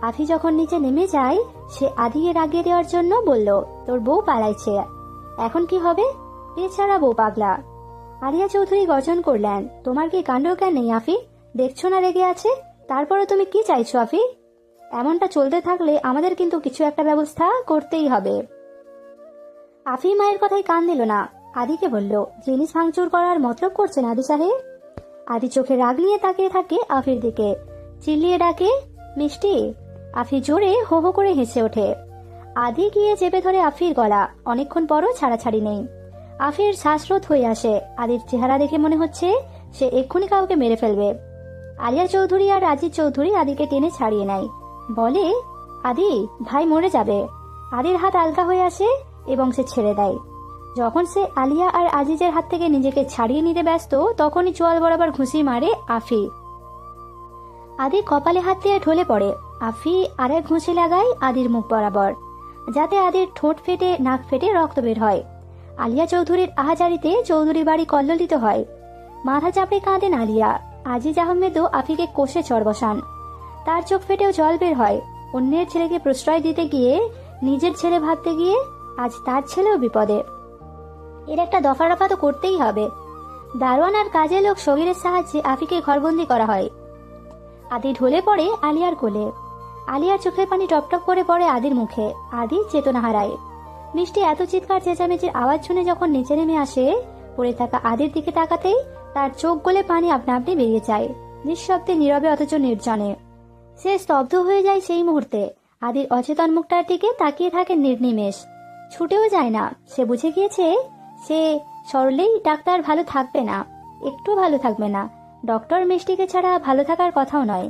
আফি যখন নিচে নেমে যায়, সে আদিকে রাগিয়ে দেওয়ার জন্য বলল, তোর বউ পালাইছে, এখন কি হবে? বেচারা বউ পাগলা। আলিয়া চৌধুরী গর্জন করলেন, তোমার কি কাণ্ড জ্ঞান নেই আফি? দেখছো না রেগে আছে, তারপরে তুমি কি চাইছো আফি? এমনটা চলতে থাকলে আমাদের কিন্তু কিছু একটা ব্যবস্থা করতেই হবে। আফি মায়ের কথায় কান দিল না, আদিকে বলল, জিনিস ভাঙচুর করার মতলব করছেন আদি সাহেব? আদি চোখে রাগ নিয়ে তাকিয়ে থাকে আফির দিকে, চিল্লিয়ে ডাকে, মিষ্টি। আফি জোরে হো হো করে হেসে ওঠে। আদি গিয়ে চেপে ধরে আফির গলা, অনেকক্ষণ পরও ছাড়াছাড়ি নেই। আফির শ্বাসরোধ হয়ে আসে। আদির চেহারা দেখে মনে হচ্ছে সে এক্ষুনি কাউকে মেরে ফেলবে। আলিয়া চৌধুরী আর রাজীব চৌধুরী আদিকে টেনে ছাড়িয়ে নেয়, বলে, আদি ভাই মরে যাবে। আদির হাত আলগা হয়ে আসে এবং সে ছেড়ে দেয়। যখন সে আলিয়া আর আজিজের হাত থেকে নিজেকে ছাড়িয়ে নিতে ব্যস্ত, তখনই চোয়াল বরাবর ঘুষি মারে আফি। আদি কপালে হাত দিয়ে ঢলে পড়ে। আফি আরেক ঘুষি লাগায় আদির মুখ বরাবর, যাতে আদির ঠোঁট ফেটে নাক ফেটে রক্ত বের হয়। আলিয়া চৌধুরীর আহাজারিতে চৌধুরী বাড়ি কল্লোলিত হয়। মাথা চাপড়ে কাঁদেন আলিয়া। আজিজ আহমেদও আফিকে কোষে চড় বসান। তার চোখ ফেটেও জল বের হয়। অন্যের ছেলেকে প্রশ্রয় দিতে গিয়ে নিজের ছেলে ভাবতে গিয়ে আজ তার ছেলেও বিপদে। এর একটা দফা রফা তো করতেই হবে। দারোয়ান আর কাজের লোক সগিরের সাহায্যে আফিকে ঘরবন্দি করা হয়। আদি ঢলে পড়ে আলিয়ার কোলে। আলিয়ার চোখের পানি টপটপ করে পড়ে আদির মুখে। আদি চেতনা হারায়। মিষ্টি এত চিৎকার চেঁচামেচির আওয়াজ শুনে যখন নিচে নেমে আসে, পড়ে থাকা আদির দিকে তাকাতেই তার চোখ গলে পানি আপনা আপনি বেরিয়ে যায়, নিঃশব্দে, নীরবে, অথচ নির্জনে। সে স্তব্ধ হয়ে যায় সেই মুহূর্তে। আদির অচেতন মুখটার দিকে তাকিয়ে থাকে নির্নিমেষ। ছুটেও যায় না। সে বুঝে গিয়েছে সে সরলেই ডাক্তার ভালো থাকবে না, একটু ভালো থাকবে না। ডক্টর মিষ্টিকে ছাড়া ভালো থাকার কথাও নয়।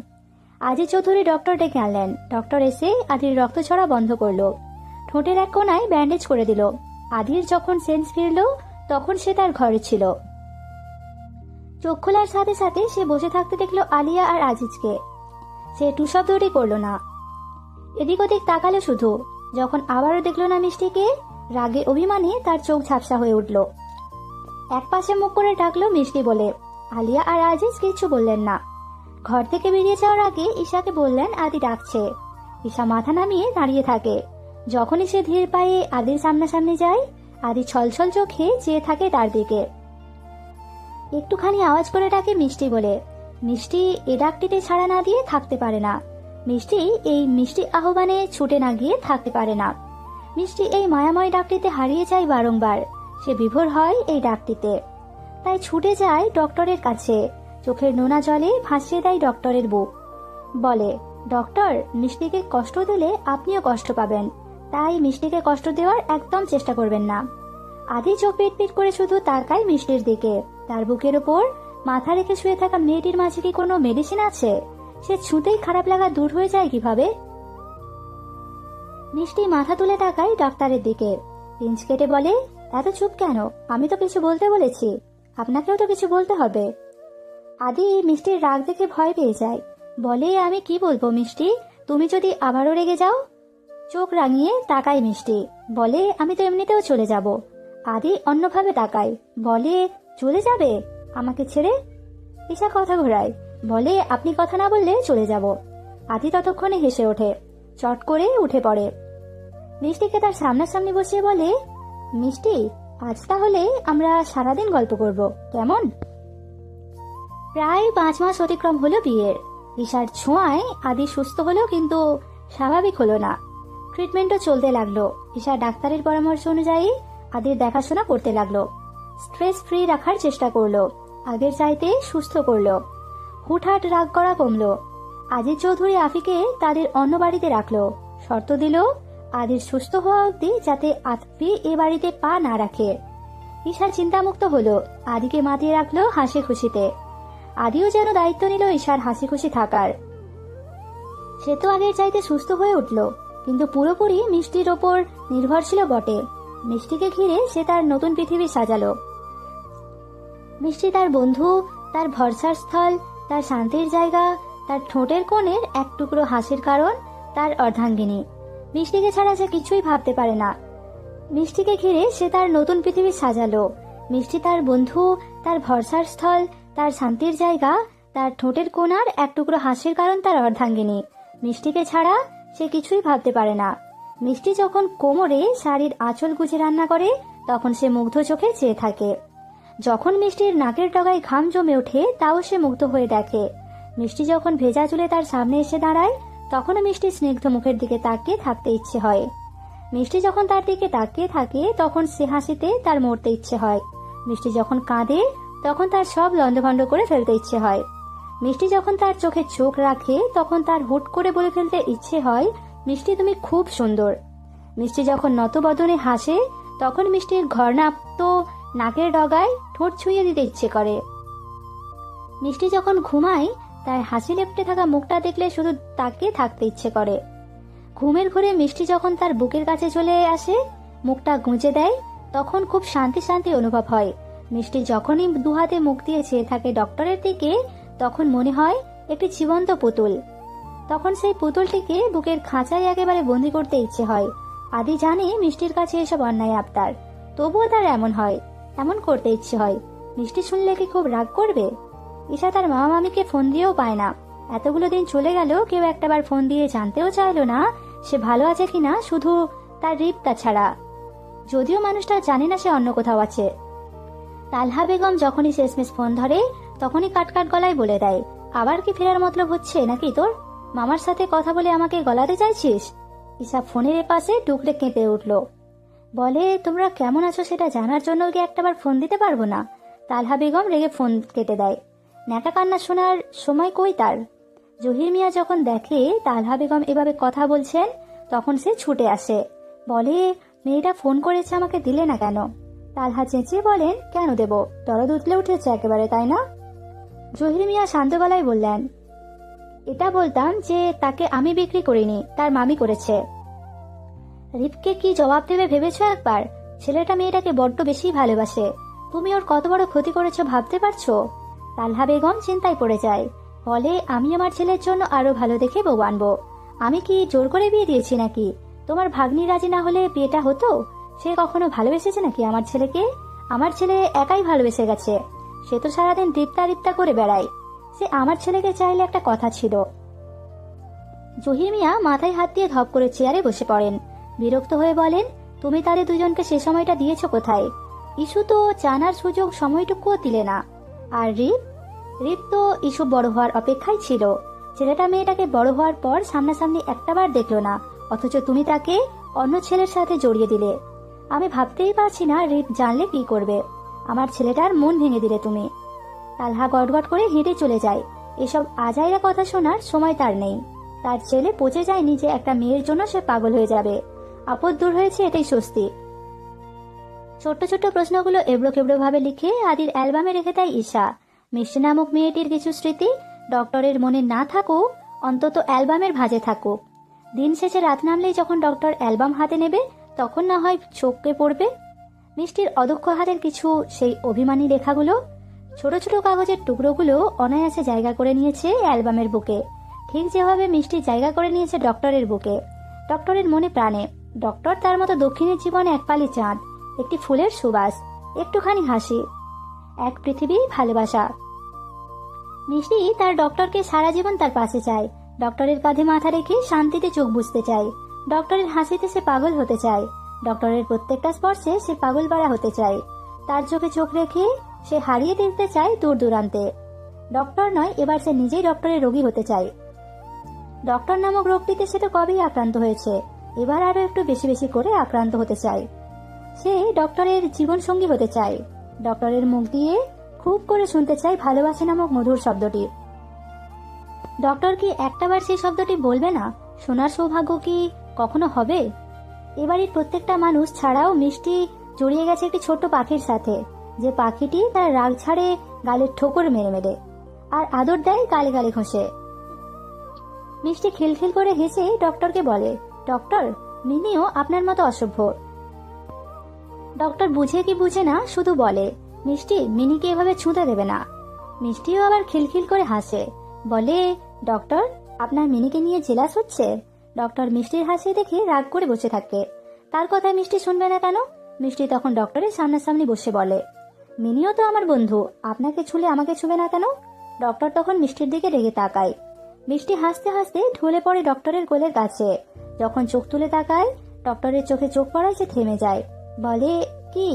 আজি চৌধুরী ডক্টর ডেকে আনলেন। ডক্টর এসে আদির রক্ত ছড়া বন্ধ করলো, ঠোঁটের এক কোনায় ব্যান্ডেজ করে দিল। আদির যখন সেন্স ফিরল, তখন সে তার ঘরে ছিল। চোখ খোলার সাথে সাথে সে বসে থাকতে দেখলো আলিয়া আর আজিজকে। সে টু শব্দটি করল না, এদিক ওদিক তাকালো শুধু। যখন আবারও দেখলো না মিষ্টিকে, রাগে অভিমানে তার চোখ ঝাপসা হয়ে উঠল। এক পাশে মুখ করে ডাকলো মিষ্টি বলে। আলিয়া আর আজিজ কিছু বললেন না। ঘর থেকে বেরিয়ে যাওয়ার আগে ঈশাকে বললেন আদি ডাকছে। ঈশা মাথা নামিয়ে দাঁড়িয়ে থাকে। যখনই সে ধীর পায়ে আদির সামনাসামনি যায়, আদি ছলছল চোখে চেয়ে থাকে তার দিকে। একটুখানি আওয়াজ করে ডাকে মিষ্টি বলে। মিষ্টি এ ডাকটিতে ছাড়া না দিয়ে থাকতে পারে না। মিষ্টি এই মিষ্টি আহ্বানে ছুটে না গিয়ে থাকতে পারে না। মিষ্টি এই মায়াময় ডাকটিতে হারিয়ে যায় বারংবার। সে বিভোর হয় এই ডাকটিতে, তাই ছুটে যায় ডক্টরের কাছে। চোখের নোনা জলে ভাসিয়ে দেয় ডক্টরের বুক। বলে, ডক্টর, মিষ্টিকে কষ্ট দিলে আপনিও কষ্ট পাবেন, তাই মিষ্টিকে কষ্ট দেওয়ার একদম চেষ্টা করবেন না। আদি চোখ পিট পিট করে শুধু তাকায় মিষ্টির দিকে। তার বুকের ওপর মাথা রেখে শুয়ে থাকা মেয়েটির মাঝে কি কোনো মেডিসিন আছে? সে ছুঁতেই খারাপ লাগা দূর হয়ে যায় কিভাবে? মিষ্টি মাথা তুলে তাকায় ডাক্তারের দিকে। পিঞ্চ কেটে বলে, এত চুপ কেন? আমি তো কিছু বলতে বলেছি, আপনাকেও তো কিছু বলতে হবে। আদি মিষ্টির রাগ দেখে ভয় পেয়ে যায়। বলে, আমি কি বলবো মিষ্টি? তুমি যদি আবারও রেগে যাও। চোখ রাঙিয়ে তাকায় মিষ্টি। বলে, আমি তো এমনিতেও চলে যাব। আদি অন্যভাবে তাকায়। বলে, চলে যাবে আমাকে ছেড়ে? ঈশা কথা ঘোরায়। বলে, আপনি কথা না বললে চলে যাব। আদি ততক্ষণে হেসে ওঠে, চট করে উঠে পড়ে। মিষ্টিকে তার সামনাসামনি বসিয়ে বলে, মিষ্টি, আজ তাহলে আমরা সারাদিন গল্প করব, কেমন? প্রায় 5 মাস অতিক্রম হলো বিয়ের। ঈশার ছোঁয়ায় আদি সুস্থ হলো, কিন্তু স্বাভাবিক হলো না। ট্রিটমেন্টও চলতে লাগলো। ঈশা ডাক্তারের পরামর্শ অনুযায়ী আদির দেখাশোনা করতে লাগলো। স্ট্রেস ফ্রি রাখার চেষ্টা করলো, আগের চাইতে সুস্থ করলো। হুটহাট রাগ করা কমলো। আজিজ চৌধুরী আফিকে তাদের অন্য বাড়িতে রাখলো। শর্ত দিল আদির সুস্থ হওয়া অবধি যাতে আফি এ বাড়িতে পা না রাখে। ঈশা চিন্তামুক্ত হলো, আদিকে মাতিয়ে রাখলো হাসি খুশিতে। আদিও যেন দায়িত্ব নিল ঈশার হাসি খুশি থাকার। সে তো আগের চাইতে সুস্থ হয়ে উঠল, কিন্তু পুরোপুরি মিষ্টির ওপর নির্ভরশীল বটে। মিষ্টিকে ঘিরে সে তার নতুন পৃথিবী সাজালো। মিষ্টি তার বন্ধু, তার ভরসার স্থল, তার শান্তির জায়গা, তার ঠোঁটের কোণের এক টুকরো হাসির কারণ, তার অর্ধাঙ্গিনী। মিষ্টিকে ছাড়া সে কিছুই ভাবতে পারে না। মিষ্টিকে ঘিরে সে তার নতুন পৃথিবী সাজালো। মিষ্টি তার বন্ধু, তার ভরসার স্থল, তার শান্তির জায়গা, তার ঠোঁটের কোণার এক টুকরো হাসির কারণ, তার অর্ধাঙ্গিনী। মিষ্টিকে ছাড়া সে কিছুই ভাবতে পারে না। মিষ্টি যখন কোমরে শাড়ির আঁচল গুজে রান্না করে, তখন সে মুগ্ধ চোখে চেয়ে থাকে। যখন মিষ্টির নাকের ডগায় ঘাম জমে ওঠে, তাও সে মুগ্ধ হয়ে দেখে। মিষ্টি যখন ভেজা চুলে তার সামনে এসে দাঁড়ায়, তখনও মিষ্টির স্নিগ্ধ মুখের দিকে তাকিয়ে থাকতে ইচ্ছে হয়। মিষ্টি যখন তার দিকে তাকিয়ে থাকে, তখন সে হাসিতে তার মরতে ইচ্ছে হয়। মিষ্টি যখন কাঁদে, তখন তার সব লন্ডভন্ড করে ফেলতে ইচ্ছে হয়। মিষ্টি যখন তার চোখে চোখ রাখে, তখন তার হুট করে বলে ফেলতে ইচ্ছে হয়, মিষ্টি তুমি খুব সুন্দর। মিষ্টি যখন নতবদনে হাসে, তখন মিষ্টির ঘর্ণাপ্ত নাকের ডগায় ঠোঁট ছুঁয়ে দিতে ইচ্ছে করে। মিষ্টি যখন ঘুমায়, তার হাসি লেপ্টে থাকা মুখটা দেখলে শুধু তাকিয়ে থাকতে ইচ্ছে করে। ঘুমের ঘরে মিষ্টি যখন তার বুকের কাছে চলে আসে, মুখটা গুঁজে দেয়, তখন খুব শান্তি শান্তি অনুভব হয়। মিষ্টি যখনই দুহাতে মুখ দিয়ে চেয়ে থাকে ডক্টরের দিকে, তখন মনে হয় একটি জীবন্ত পুতুল। তখন সেই পুতুলটিকে বুকের খাঁচায় একেবারে বন্দি করতে ইচ্ছে হয়। আদি জানে মিষ্টির কাছে এসব অন্যায় আবদার, তবুও তার এমন হয়, এমন করতে ইচ্ছে হয়। মিষ্টি শুনলে কি খুব রাগ করবে? ঈশা তার মামা মামিকে ফোন দিয়েও পায় না। এতগুলো দিন চলে গেল, কেউ একটাবার ফোন দিয়ে জানতেও চাইল না সে ভালো আছে কিনা, শুধু তার রিপ্তা ছাড়া। যদিও মানুষটা জানে না সে অন্য কোথাও আছে। তালহা বেগম যখনই শেষমেশ ফোন ধরে, তখনই কাটকাট গলায় বলে দেয়, আবার কি ফেরার মতলব হচ্ছে নাকি তোর? মামার সাথে কথা বলে আমাকে গলাতে চাইছিস? ঈশা ফোনের এপাশে টুকরে কেঁপে উঠল। বলে, তোমরা কেমন আছো সেটা জানার জন্য কি একটাবার ফোন দিতে পারবো না? তালহা বেগম রেগে ফোন কেটে দেয়। ন্যাকা কান্না শোনার সময় কই তার। জহির মিয়া যখন দেখে তালহা বেগম এভাবে কথা বলছেন, তখন সে ছুটে আসে। বলে, মেয়েটা ফোন করেছে, আমাকে দিলে না কেন? তালহা চেঁচিয়ে বলেন, কেন দেব? দরদ উতলে উঠেছে একেবারে, তাই না? জহির মিয়া শান্ত গলায় বললেন, এটা বলতাম যে তাকে আমি বিক্রি করিনি, তার মামি করেছে। রিপকে কি জবাব দেবে ভেবেছো একবার? ছেলেটা মেয়েটাকে বড্ড বেশি ভালোবাসে। তুমি ওর কত বড় ক্ষতি করেছো ভাবতে পারছো? তালহা বেগম চিন্তায় পড়ে যায়। বলে, আমি আমার ছেলের জন্য আরো ভালো দেখে বউ আনবো। আমি কি জোর করে বিয়ে দিয়েছি নাকি? তোমার ভাগ্নি রাজি না হলে বিয়েটা হতো? সে কখনো ভালোবেসেছে নাকি আমার ছেলেকে? আমার ছেলে একাই ভালোবেসে গেছে। সে তো সারাদিন রিপ্তা রিপ্তা করে বেড়ায়। সে আমার ছেলেকে চাইলে একটা কথা ছিল। জহির মিয়া মাথায় হাত দিয়ে ধপ করে চেয়ারে বসে পড়েন। বিরক্ত হয়ে বলেন, তুমি তাদের দুজনকে সে সময়টা দিয়েছ কোথায়? ইস্যু তো জানার সুযোগ সময়টুকুও দিলে না। আর রিপ তো ইস্যু বড় হওয়ার অপেক্ষায় ছিল। ছেলেটা মেয়েটাকে বড় হওয়ার পর সামনাসামনি একটাবার দেখলো না, অথচ তুমি তাকে অন্য ছেলের সাথে জড়িয়ে দিলে। আমি ভাবতেই পারছি না রিপ জানলে কি করবে। আমার ছেলেটার মন ভেঙে দিলে তুমি। তালহা গটগট করে হেঁটে চলে যায়। এসব আজাইরা কথা শোনার সময় তার নেই। তার ছেলে পচে যায়নি যে একটা মেয়ের জন্য সে পাগল হয়ে যাবে। আপদ দূর হয়েছে, এটাই স্বস্তি। ছোট্ট ছোট্ট প্রশ্নগুলো এবড়ো খেবড়ো ভাবে লিখে আদির অ্যালবামে রেখে দেয় ঈশা। মিষ্টি নামক মেয়েটির কিছু স্মৃতি ডক্টরের মনে না থাকুক, অন্তত অ্যালবামের ভাঁজে থাকুক। দিন শেষে রাত নামলেই যখন ডক্টর অ্যালবাম হাতে নেবে, তখন না হয় চোখে পড়বে মিষ্টির অদক্ষ হাতের কিছু সেই অভিমানী লেখাগুলো। ছোট ছোট কাগজের টুকরোগুলো অনায়াসে জায়গা করে নিয়েছে অ্যালবামের বুকে, ঠিক যেভাবে মিষ্টি জায়গা করে নিয়েছে ডক্টরের বুকে, ডক্টরের মনে প্রাণে। ডক্টর তার মতো দক্ষিণের জীবনে এক পালি চাঁদ, একটি ফুলের সুবাস, একটুখানি হাসি, এক পৃথিবী ভালোবাসা। মিষ্টি তার ডক্টরকে সারা জীবন তার পাশে চায়। ডক্টরের কাঁধে মাথা রেখে শান্তিতে চোখ বুঝতে চায়। ডক্টরের হাসিতে সে পাগল হতে চায়। ডক্টরের প্রত্যেকটা স্পর্শে সে পাগল পাড়া হতে চায়। তার চোখে চোখ রেখে সে হারিয়ে দিতে চায় দূর দূরান্তে। ডক্টর নয়, এবার সে নিজেই ডক্টরের রোগী হতে চায়। ডক্টর নামক রোগটিতে সে তো কবেই আক্রান্ত হয়েছে, এবার আরো একটু বেশি বেশি করে আক্রান্ত হতে চায়। সে ডক্টরের জীবন সঙ্গী হতে চায়। ডক্টরের মুখ দিয়ে খুব করে শুনতে চায় ভালোবাসা নামক মধুর শব্দটি। ডক্টর কি একটাবার সেই শব্দটি বলবে না? শোনার সৌভাগ্য কি কখনো হবে? এবাড়ির প্রত্যেকটা মানুষ ছাড়াও মিষ্টি জড়িয়ে গেছে একটি ছোট্ট পাখির সাথে, যে পাখিটি তার রাগ ছাড়ে গালের ঠোকর মেরে মেরে, আর আদর দেয় গালে গালে ঘষে। মিষ্টি খিলখিল করে হেসে ডক্টরকে বলে, ডক্টর, মিনিও আপনার মতো অসভ্য। ডক্টর বুঝে কি বুঝে না শুধু বলে, মিষ্টি, মিনিকে এভাবে ছুঁতে দেবে না। মিষ্টিও আবার খিলখিল করে হাসে, বলে, ডক্টর, আপনার মিনিকে নিয়ে জেলাস হচ্ছে? ডক্টর মিষ্টির হাসি দেখে রাগ করে বসে থাকে। তার কথায় মিষ্টি শুনবে না কেন? মিষ্টি তখন ডক্টরের সামনাসামনি বসে বলে, মিনিও তো আমার বন্ধু, আপনাকে ছুলে আমাকে ছুবে না কেন? ডক্টর তখন মিষ্টির দিকে রেগে তাকায়। মিষ্টি হাসতে হাসতে ঢলে পড়ে ডক্টরের কোলের কাছে। যখন চোখ তুলে তাকায়, ডক্টরের চোখে চোখ পড়ায় সে থেমে যায়, বলে, কি?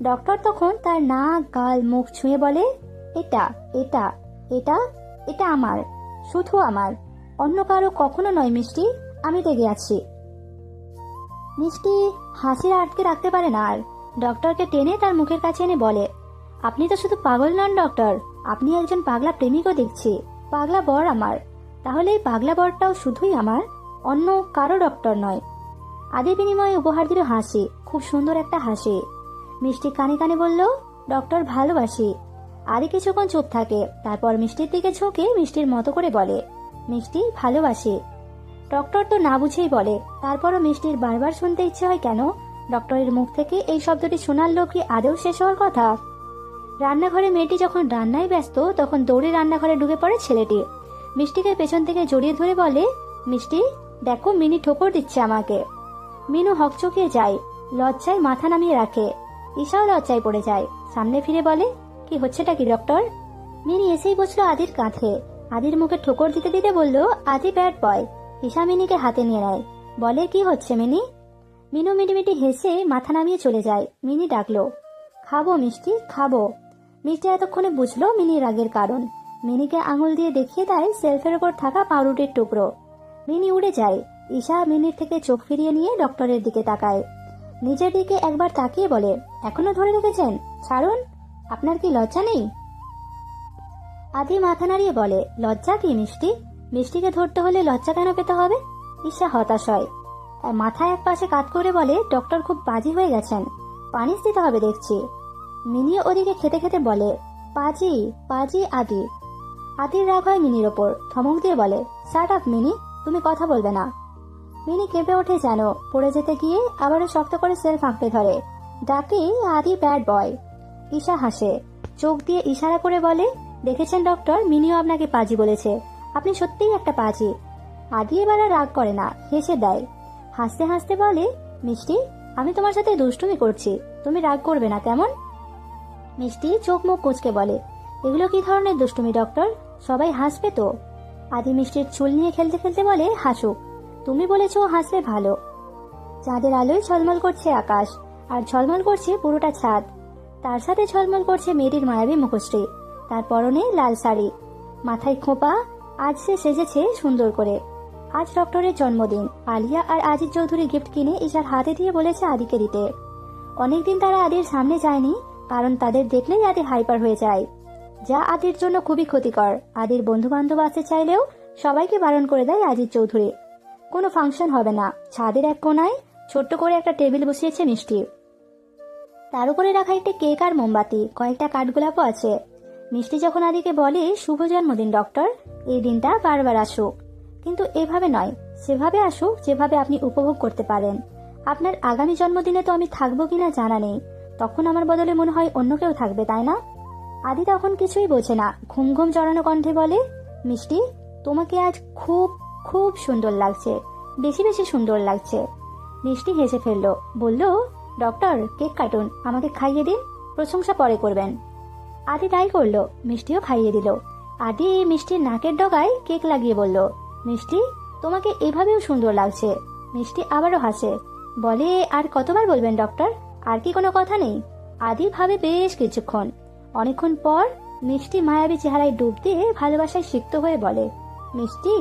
ডক্টর তখন তার নাক, গাল, মুখ ছুঁয়ে বলে, এটা এটা এটা এটা আমার, শুধু আমার, অন্য কারো কখনো নয় মিষ্টি, আমি রেগে আছি। মিষ্টি হাসি আটকে রাখতে পারে না আর ডক্টরকে টেনে তার মুখের কাছে এনে বলে, আপনি তো শুধু পাগল নন ডক্টর, আপনি একজন পাগলা প্রেমিকও দেখছি। পাগলা বর আমার, তাহলে এই পাগলা বরটাও শুধুই আমার, অন্য কারো ডক্টর নয়। আদি বিনিময়ে উপহার দিল হাসি, খুব সুন্দর একটা হাসি। মিষ্টি কানে কানে বলল, ডক্টর ভালোবাসি। আদি কিছুক্ষণ চুপ থাকে, তারপর মিষ্টির দিকে ঝুঁকে মিষ্টির মতো করে বলে, মিষ্টি ভালোবাসি। ডক্টর তো না বুঝেই বলে, তারপরও মিষ্টির বারবার শুনতে ইচ্ছে হয় কেন? ডক্টরের মুখ থেকে এই শব্দটি শোনার লোক কি আদৌ শেষ হওয়ার কথা? রান্নাঘরে মেয়েটি যখন রান্নায় ব্যস্ত, তখন দৌড়ে রান্নাঘরে ঢুকে পড়ে ছেলেটি। মিষ্টিকে পেছন থেকে জড়িয়ে ধরে বলে, মিষ্টি, দেখো মিনি ঠোকর দিচ্ছে আমাকে। মিনু হকচকিয়ে যায়, লজ্জায় মাথা নামিয়ে রাখে। ঈশাও লজ্জায় পড়ে যায়, সামনে ফিরে বলে, কি হচ্ছেটা কি ডক্টর? মিনি এসেই বসলো আদির কাঁধে। আদির মুখে ঠোকর দিতে দিতে বলল, আদি ব্যাড বয়। ঈশা মিনিকে হাতে নিয়ে নেয়, বলে, কি হচ্ছে মিনি? মিনু মিটিমিটি হেসে মাথা নামিয়ে চলে যায়। মিনি ডাকলো, খাবো মিষ্টি, খাবো। মিষ্টি এতক্ষণে বুঝলো মিনির রাগের কারণ। মিনিকে আঙুল দিয়ে দেখিয়ে দেয় সেলফের ওপর থাকা পাউরুটির টুকরো। মিনি উড়ে যায়। ঈশা মিনির থেকে চোখ ফিরিয়ে নিয়ে ডক্টরের দিকে তাকায়। নিজের দিকে একবার তাকিয়ে বলে, এখনো ধরে রেখেছেন? ছাড়ুন, আপনার কি লজ্জা নেই? আদি মাথা নাড়িয়ে বলে, লজ্জা কি মিষ্টি? মিষ্টিকে ধরতে হলে লজ্জা কেন পেতে হবে? ঈশা হতাশ হয়, মাথায় এক পাশে কাত করে বলে, ডক্টর খুব বাজি হয়ে গেছেন, পানিশ দিতে হবে দেখছি। মিনিও ওদিকে খেতে খেতে বলে, পাজি পাজি আদি। আদির রাগ হয় মিনির ওপর, ধমক দিয়ে বলে, শাট আপ মিনি, তুমি কথা বলবে না। মিনি কেঁপে ওঠে যেন, পড়ে যেতে গিয়ে আবারও শক্ত করে সেলফ আঁকড়ে ধরে, ডাকে, আদি ব্যাড বয়। ঈশা হাসে, চোখ দিয়ে ইশারা করে বলে, দেখেছেন ডক্টর, মিনিও আপনাকে পাজি বলেছে, আপনি সত্যিই একটা পাজি। আদি এবার আর রাগ করে না, হেসে দেয়। হাসতে হাসতে বলে, মিষ্টি, আমি তোমার সাথে দুষ্টুমি করছি, তুমি রাগ করবে না কেমন? মিষ্টি চোখ মুখ কুঁচকে বলে, এগুলো কি ধরনের দুষ্টুমি ডক্টর? সবাই হাসবে তো? আদি মিষ্টির চুল নিয়ে খেলতে খেলতে বলে, হাসুক, তুমি বলেছো হাসলে ভালো। চাঁদের আলোয় ঝলমল করছে আকাশ, আর ঝলমল করছে পুরোটা ছাদ। তার সাথে ঝলমল করছে মেয়েটির মায়াবী মুখশ্রী, তার পরনে লাল শাড়ি, মাথায় খোঁপা। আজ সে সেজেছে সুন্দর করে। আজ ডক্টরের জন্মদিন। আলিয়া আর আজিজ চৌধুরী গিফট কিনে ঈশার হাতে দিয়ে বলেছে আদিকে দিতে। অনেকদিন তারা আদির সামনে যায়নি, কারণ তাদের দেখলেই আদি হাইপার হয়ে যায়, যা আদির জন্য খুবই ক্ষতিকর। আদির বন্ধু বান্ধব আসতে চাইলেও সবাইকে বারণ করে দেয় আজিজ চৌধুরী। কোনো ফাংশন হবে না। ছাদের এক কোনায় ছোট্ট করে একটা টেবিল বসিয়েছে মিষ্টি, তার উপরে রাখা একটি কেক আর মোমবাতি, কয়েকটা কাঠগোলাপও আছে। মিষ্টি যখন আদিকে বলে, শুভ জন্মদিন ডক্টর, এই দিনটা বারবার আসুক, কিন্তু এভাবে নয়, সেভাবে আসুক যেভাবে আপনি উপভোগ করতে পারেন। আপনার আগামী জন্মদিনে তো আমি থাকবো কিনা জানা নেই, তখন আমার বদলে মনে হয় অন্য কেউ থাকবে, তাই না? আদি তখন কিছুই বোঝে না, ঘুম ঘুম জড়ানো কণ্ঠে বলে, মিষ্টি, তোমাকে আজ খুব খুব সুন্দর লাগছে, বেশি বেশি সুন্দর লাগছে। মিষ্টি হেসে ফেললো, বলল, ডক্টর কেক কাটুন, আমাকে খাইয়ে দিন, প্রশংসা পরে করবেন। আদি তাই করলো, মিষ্টিও খাইয়ে দিল। আদি মিষ্টির নাকের ডগায় কেক লাগিয়ে বলল, মিষ্টি, তোমাকে এভাবেও সুন্দর লাগছে। মিষ্টি আবারও হাসে, বলে, আর কতবার বলবেন ডক্টর, আর কি কোনো কথা নেই? আদি ভাবে বেশ কিছুক্ষণ। অনেকক্ষণ পর মিষ্টি মায়াবী চেহারায় ডুব দিয়ে ভালোবাসায় সিক্ত হয়ে বলে, মিষ্টি,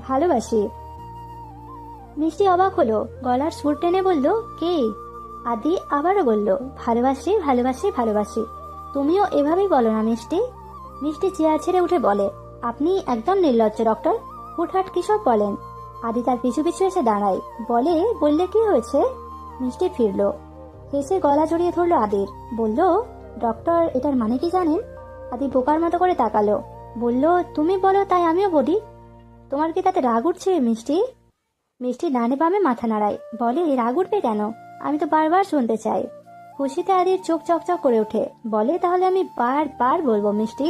ভালোবাসি। মিষ্টি অবাক হলো, গলার সুর টেনে বলল, কে? আদি আবারও বলল, ভালোবাসি, ভালোবাসি, ভালোবাসি। তুমিও এভাবেই বলো না মিষ্টি। মিষ্টি চেয়ার ছেড়ে উঠে বলে, আপনি একদম নির্লজ্জ ডক্টর, হুটহাট কি সব বলেন। আদি তার পিছু পিছু এসে দাঁড়ায়, বললে কি হয়েছে? মিষ্টি ফিরল, হেসে গলা জড়িয়ে ধরলো আদির, বলল, ডক্টর এটার মানে কি জানেন? আদি বোকার মতো করে তাকালো, বলল, তুমি বলো তাই আমিও বলি। তোমার কি তাতে রাগ উঠছে মিষ্টি? মিষ্টি ডানে বামে মাথা নাড়ায়, বলে, রাগ উঠবে কেন? আমি তো বারবার শুনতে চাই। খুশিতে আদির চোখ চকচক করে ওঠে, বলে, তাহলে আমি বারবার বলবো মিষ্টি।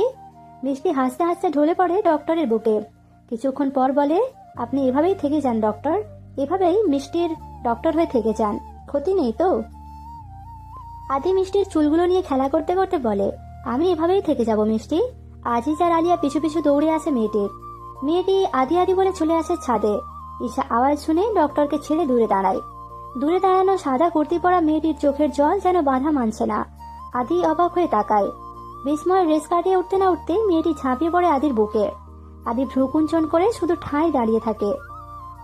মিষ্টি হাসতে হাসতে ঢলে পড়ে ডক্টরের বুকে। কিছুক্ষণ পর বলে, আপনি এভাবেই থেকে যান ডক্টর, এভাবেই মিষ্টির ডক্টর হয়ে থেকে যান, ক্ষতি নেই তো? আদি মিষ্টির চুলগুলো নিয়ে খেলা করতে করতে বলে, আমি এভাবেই থেকে যাব মিষ্টি। আজিজ আর আলিয়া পিছু পিছু দৌড়ে আসে মেয়েটি আদি আদি বলে চলে আসে ছাদে। ঈশা আওয়াজ শুনে ডক্টরকে ছেড়ে দূরে দাঁড়ায়। দূরে দাঁড়ানো সাদা কুর্তি পরা মেয়েটির চোখের জল যেন বাধা মানছে না। আদি অবাক হয়ে তাকায়। বিস্ময় রেস কাটিয়ে উঠতে না উঠতে মেয়েটি ঝাঁপিয়ে পড়ে আদির বুকে। আদি ভ্রু কুঞ্চন করে শুধু ঠাঁই দাঁড়িয়ে থাকে।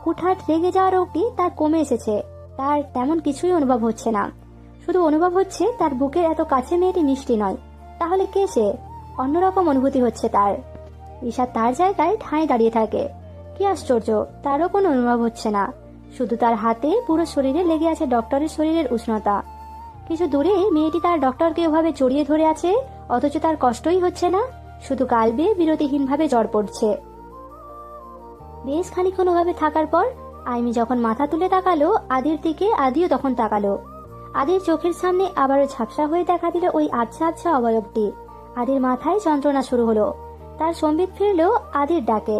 হুটহাট রেগে যাওয়ার অবধি তার কমে এসেছে। তার তেমন কিছুই অনুভব হচ্ছে না, শুধু অনুভব হচ্ছে তার বুকের এত কাছে মেয়েটি মিষ্টি নয়, তাহলে কে সে? অন্যরকম অনুভূতি হচ্ছে তার। ঈশা তার জায়গায় ঠাঁই দাঁড়িয়ে থাকে। কি আশ্চর্য, তারও কোনো অনুভব হচ্ছে না, শুধু তার হাতে পুরো শরীরে লেগে আছে ডক্টরের শরীরের উষ্ণতা। কিছু দূরে মেয়েটি তার ডক্টরকে ওভাবে জড়িয়ে ধরে আছে, অথচ তার কষ্টই হচ্ছে না, শুধু গাল বেয়ে বিরতিহীনভাবে জ্বর পড়ছে। বেশ খানিক্ষণ ওভাবে থাকার পর আইমি যখন মাথা তুলে তাকালো আদির দিকে, আদিও তখন তাকালো। আদির চোখের সামনে আবারও ঝাপসা হয়ে দেখা দিল ওই আবছা আবছা অবয়বটি। আদির মাথায় যন্ত্রণা শুরু হলো। তার সম্বিত ফিরল আদির ডাকে।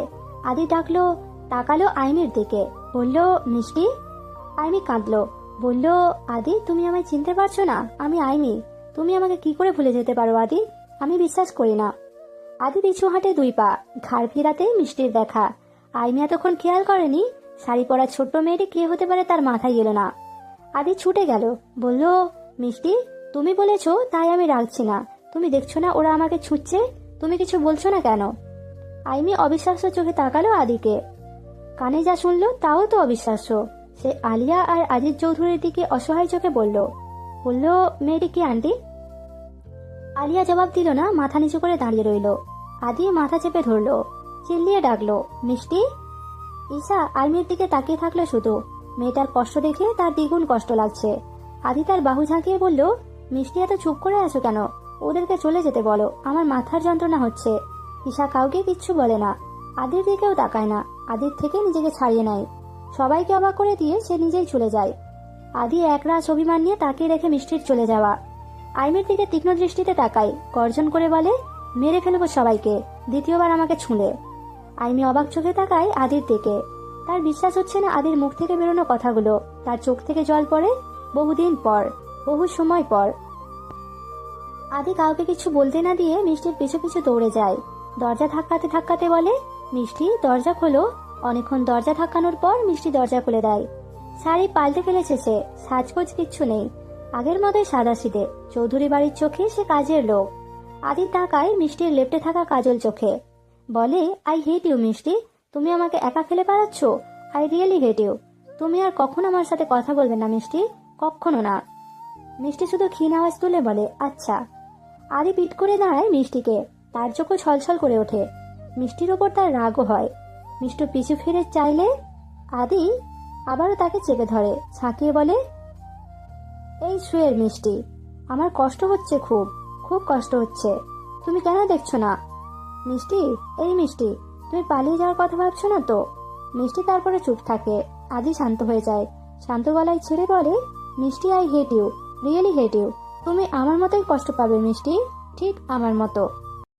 আদি ডাকলো, তাকালো আইমির দিকে, বলল, মিষ্টি। আইমি কাঁদলো, বলল, আদি তুমি আমায় চিনতে পারছো না? আমি আইমি, তুমি আমাকে কি করে ভুলে যেতে পারো আদি? আমি বিশ্বাস করি না। আদি পিছু হাঁটে 2 পা, ঘাড় ফিরাতে মিষ্টির দেখা। আইমি এতক্ষণ খেয়াল করেনি শাড়ি পরা ছোট্ট মেয়েটি কে হতে পারে, তার মাথায় এলো না। আদি ছুটে গেল, বলল, মিষ্টি তুমি বলেছো তাই আমি রাখছি না, তুমি দেখছো না ওরা আমাকে ছুঁচ্ছে, তুমি কিছু বলছো না কেন? আইমি অবিশ্বাস্য চোখে তাকালো আদিকে। কানে যা শুনলো তাও তো অবিশ্বাস্য। সে আলিয়া আর আজিজ চৌধুরীর দিকে অসহায় চোখে বলল, মেয়েটি কি আন্টি? আলিয়া জবাব দিল না, মাথা নিচু করে দাঁড়িয়ে রইল। আদি মাথা চেপে ধরলো, চিল্লিয়ে ডাকলো, মিষ্টি। ঈশা আইমির দিকে তাকিয়ে থাকলো শুধু। মেয়েটার কষ্ট দেখে তার দ্বিগুণ কষ্ট লাগছে। আদি তার বাহু ঝাঁকিয়ে বলল, মিষ্টি এত চুপ করে আছো কেন? ওদেরকে চলে যেতে বলো, আমার মাথার যন্ত্রণা হচ্ছে। ঈশা কাউকে কিচ্ছু বলে না, আদির দিকেও তাকায় না। আদির থেকে নিজেকে ছাড়িয়ে নেয়। সবাইকে অবাক করে দিয়ে সে নিজেই চলে যায়। আদি একরাশ অভিমান নিয়ে তাকিয়ে রেখে মিষ্টির চলে যাওয়া। আইমির দিকে তীক্ষ্ণ দৃষ্টিতে তাকায়, গর্জন করে বলে, মেরে ফেলবো সবাইকে, দ্বিতীয়বার আমাকে ছুঁলে। আইমি অবাক চোখে তাকায় আদির দিকে। তার বিশ্বাস হচ্ছে না আদির মুখ থেকে বেরোনো কথাগুলো। তার চোখ থেকে জল পড়ে। বহুদিন পর, বহু সময় পর। আদি কাউকে কিছু বলতে না দিয়ে মিষ্টির পিছু পিছু দৌড়ে যায়। দরজা ধাক্কাতে ধাক্কাতে বলে, মিষ্টি দরজা খোলো। অনেকক্ষণ দরজা ধাক্কানোর পর মিষ্টি দরজা খুলে দেয়। শাড়ি পাল্টে ফেলেছে সে, সাজগোজ কিচ্ছু নেই, আগের মতোই সাদাসিধে। চৌধুরী বাড়ির চোখে সে কাজের লোক। আদির তাকায় মিষ্টির লেপ্টে থাকা কাজল চোখে, বলে, আই হেট ইউ মিষ্টি, তুমি আমাকে একা ফেলে পালাচ্ছ। I really hate you. তুমি আর কখনো আমার সাথে কথা বলবে না মিষ্টি, কখনো না। মিষ্টি শুধু ক্ষীণ আওয়াজ তুলে বলে, আচ্ছা। আদি পিট করে দাঁড়ায় মিষ্টিকে। তার চোখও ছলছল করে ওঠে। মিষ্টির ওপর তার রাগও হয়। মিষ্টি পিছু ফিরে চাইলে আদি আবারও তাকে চেপে ধরে, ঝাঁকিয়ে বলে, এই শুয়ের মিষ্টি, আমার কষ্ট হচ্ছে, খুব খুব কষ্ট হচ্ছে, তুমি কেন দেখছো না? মিষ্টি, এই মিষ্টি, তুমি পালিয়ে যাওয়ার কথা ভাবছো না তো? মিষ্টি তারপরে চুপ থাকে। আদি শান্ত হয়ে যায়, শান্ত গলায় ছেড়ে বলে, মিষ্টি, I hate you, really hate you. তুমি আমার মতোই কষ্ট পাবে মিষ্টি, ঠিক আমার মতো।